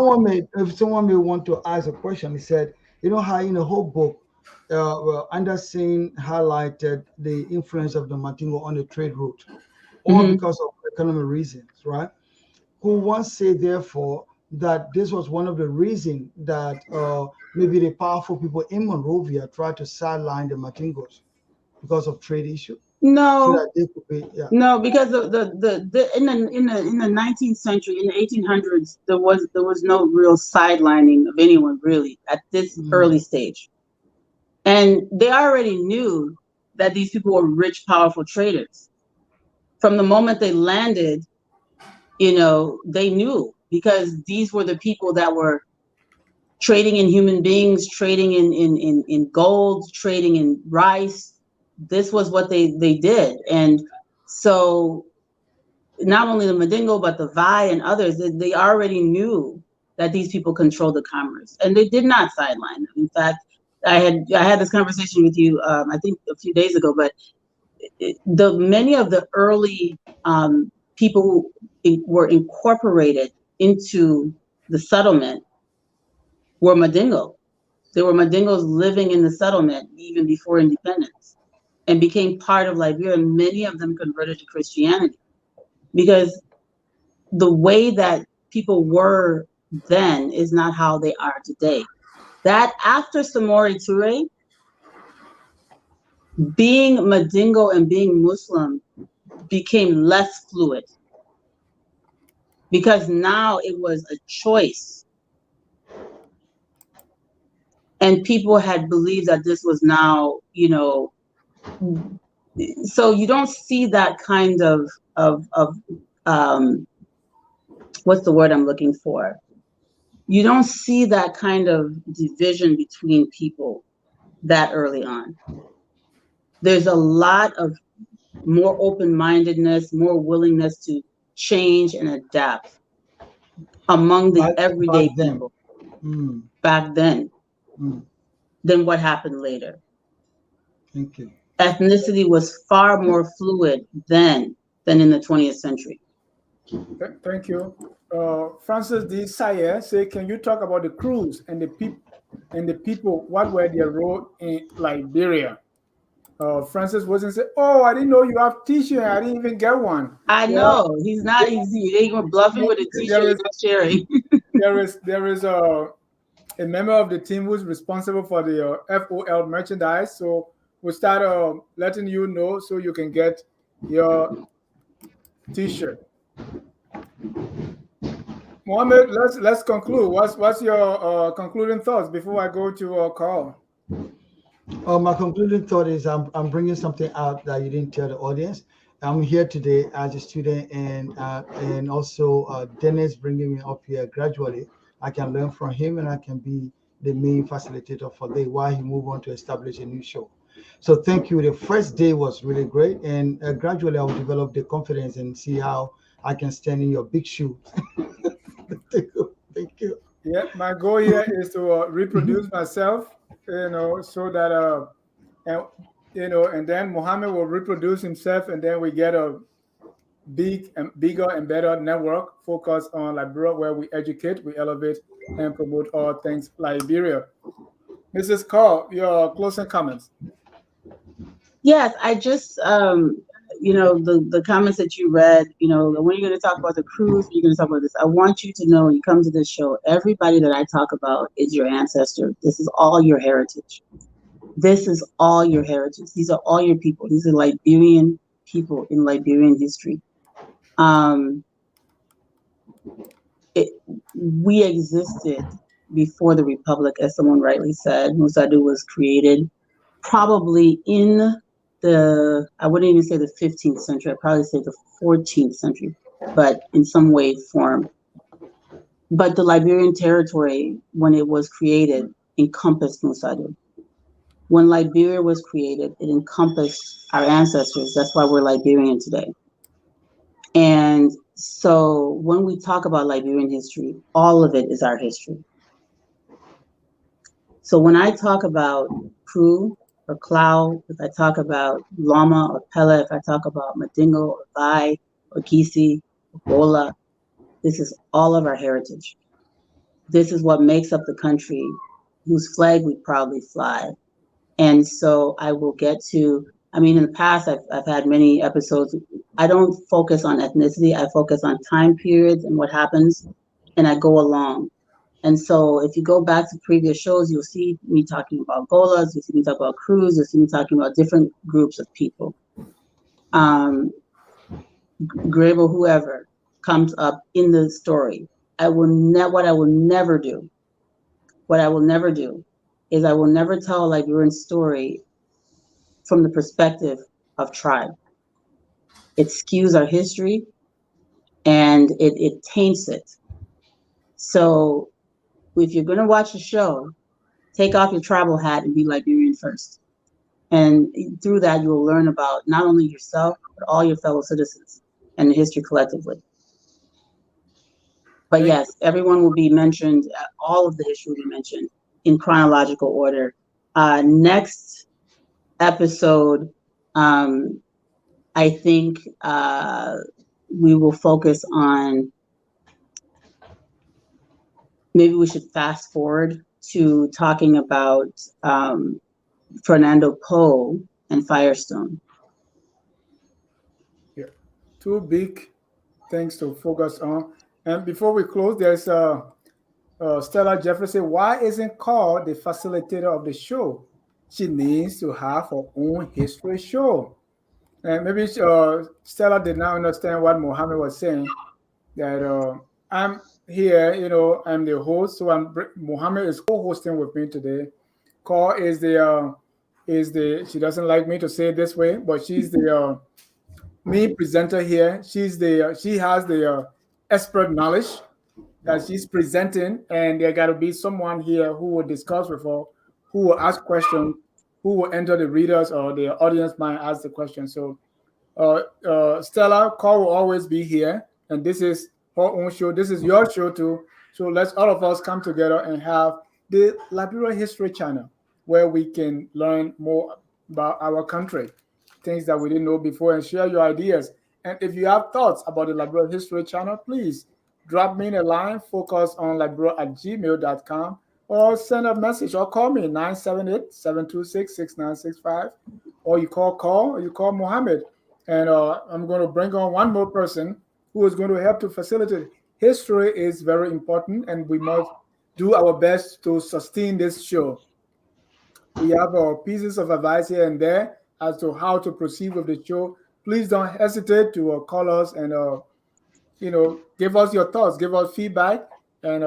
If someone may want to ask a question, he said, how in the whole book well, Anderson highlighted the influence of the Mandingo on the trade route, all because of economic reasons, right? Who once said, therefore, that this was one of the reasons that maybe the powerful people in Monrovia tried to sideline the Mandingos because of trade issue. So No, that they could be, yeah. no, because in the 19th century, in the 1800s, there was no real sidelining of anyone really at this early stage, and they already knew that these people were rich, powerful traders. From the moment they landed, they knew, because these were the people that were trading in human beings, trading in gold, trading in rice. This was what they did. And so not only the Mandingo, but the Vai and others, they already knew that these people controlled the commerce, and they did not sideline them. In fact, I had this conversation with you, I think a few days ago, but many of the early people who were incorporated into the settlement were Mandingo. There were Mandingos living in the settlement even before independence, and became part of Liberia. Many of them converted to Christianity, because the way that people were then is not how they are today. That after Tanneh-Chewlae, being Mandingo and being Muslim became less fluid, because now it was a choice. And people had believed that this was now, so you don't see that kind of what's the word I'm looking for? You don't see that kind of division between people that early on. There's a lot of more open-mindedness, more willingness to change and adapt among the everyday people back then than what happened later. Thank you. Ethnicity was far more fluid then than in the 20th century. Thank you. Francis D. Sayer say, can you talk about the crews and the people? What were their role in Liberia? Francis wasn't say, oh, I didn't know you have t-shirt. I didn't even get one. I know he's not easy. They were bluffing with a t-shirt, not sharing. there is a member of the team who's responsible for the FOL merchandise. So we'll start letting you know so you can get your t-shirt. Mohammed, let's conclude. What's your concluding thoughts before I go to call? My concluding thought is I'm bringing something out that you didn't tell the audience. I'm here today as a student, and also Dennis bringing me up here gradually. I can learn from him, and I can be the main facilitator for the while he move on to establish a new show. So thank you. The first day was really great, and gradually I will develop the confidence and see how I can stand in your big shoes. Thank you. Yeah, my goal here is to reproduce myself, so that and then Mohammed will reproduce himself, and then we get a bigger and better network focused on Liberia, where we educate, we elevate, and promote all things Liberia. Mrs. Carl, your closing comments. Yes, I just the comments that you read, when you're going to talk about the cruise, you're going to talk about this. I want you to know when you come to this show, everybody that I talk about is your ancestor. This is all your heritage. This is all your heritage. These are all your people. These are Liberian people in Liberian history. We existed before the Republic, as someone rightly said. Musadu was created probably in I wouldn't even say the 15th century, I'd probably say the 14th century, but in some way, form. But the Liberian territory, when it was created, encompassed Musadu. When Liberia was created, it encompassed our ancestors. That's why we're Liberian today. And so when we talk about Liberian history, all of it is our history. So when I talk about Kru or Clow, if I talk about Lama or Pella, if I talk about Mandingo or Vai or Kisi or Bola, this is all of our heritage. This is what makes up the country whose flag we proudly fly. And so I will get to, I mean, in the past, I've had many episodes. I don't focus on ethnicity. I focus on time periods and what happens, and I go along. And so if you go back to previous shows, you'll see me talking about Golas, you'll see me talk about Crews, you'll see me talking about different groups of people. Grable, whoever comes up in the story. What I will never do is I will never tell a Liberian story from the perspective of tribe. It skews our history and it taints it. So if you're going to watch a show, take off your tribal hat and be Liberian first. And through that, you will learn about not only yourself, but all your fellow citizens and the history collectively. But yes, everyone will be mentioned, all of the history will be mentioned in chronological order. Next episode, I think we will focus on, maybe we should fast forward to talking about Fernando Poe and Firestone. Yeah, two big things to focus on. And before we close, there's Stella Jefferson. Why isn't called the facilitator of the show? She needs to have her own history show. And maybe Stella did not understand what Mohammed was saying. That I'm here, I'm the host, so Mohammed is co-hosting with me today. Call is the she doesn't like me to say it this way, but she's the main presenter here. She has the expert knowledge that she's presenting, and there got to be someone here who will discuss with her, who will ask questions, who will enter the readers or the audience mind ask the question. So Stella, Call will always be here, and this is her own show. This is your show too. So let's all of us come together and have the Liberia History Channel, where we can learn more about our country, things that we didn't know before, and share your ideas. And if you have thoughts about the Liberia History Channel, please drop me in a line, focusonliberia@gmail.com, or send a message or call me 978-726-6965, or you call or you call Mohammed. And I'm going to bring on one more person who is going to help to facilitate. History is very important, and we must do our best to sustain this show. We have our pieces of advice here and there as to how to proceed with the show. Please don't hesitate to call us and give us your thoughts, give us feedback, and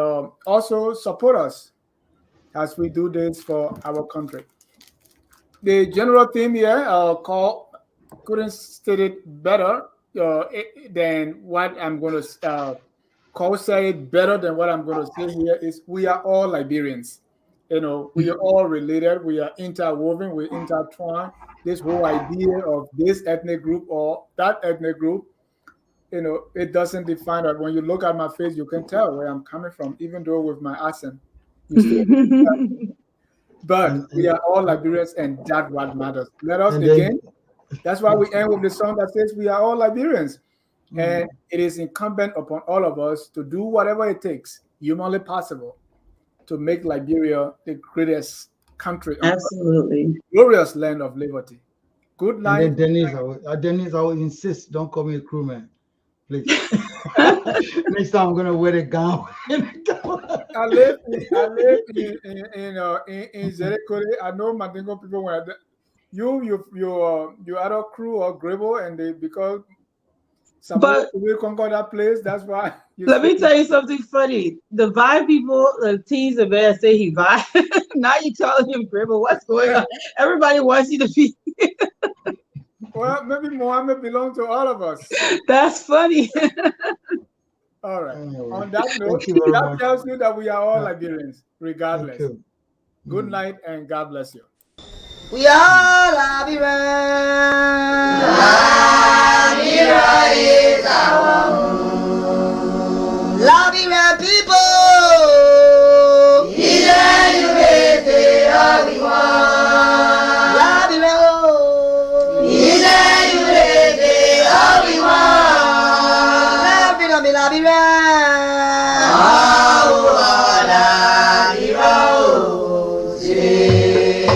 also support us as we do this for our country. The general theme here, couldn't state it better than what I'm going to say it better than what I'm going to say here is we are all Liberians. We are all related. We are interwoven. We're intertwined. This whole idea of this ethnic group or that ethnic group, it doesn't define that. When you look at my face, you can tell where I'm coming from, even though with my accent. But we are all Liberians, and that's what matters. Let us begin. That's why we end with the song that says we are all Liberians. And it is incumbent upon all of us to do whatever it takes, humanly possible, to make Liberia the greatest country. Absolutely. Glorious land of liberty. Good night. And then Dennis, I will insist, don't call me a crewman, please. Next time I'm going to wear a gown. I live in Jericho. I know Mandingo people when you either Crew or Grable, and because somebody will conquer that place. That's why. Let me tell you something funny. The vibe people, the tease the man say he vibe. Now you telling him Grable, what's going on? Everybody wants you to be. Well, maybe Mohammed belongs to all of us. That's funny. All right. On that note, that tells you that we are all Liberians, regardless. Good night and God bless you. We are Liberians. Liberia is our home. Liberian people. Liberia.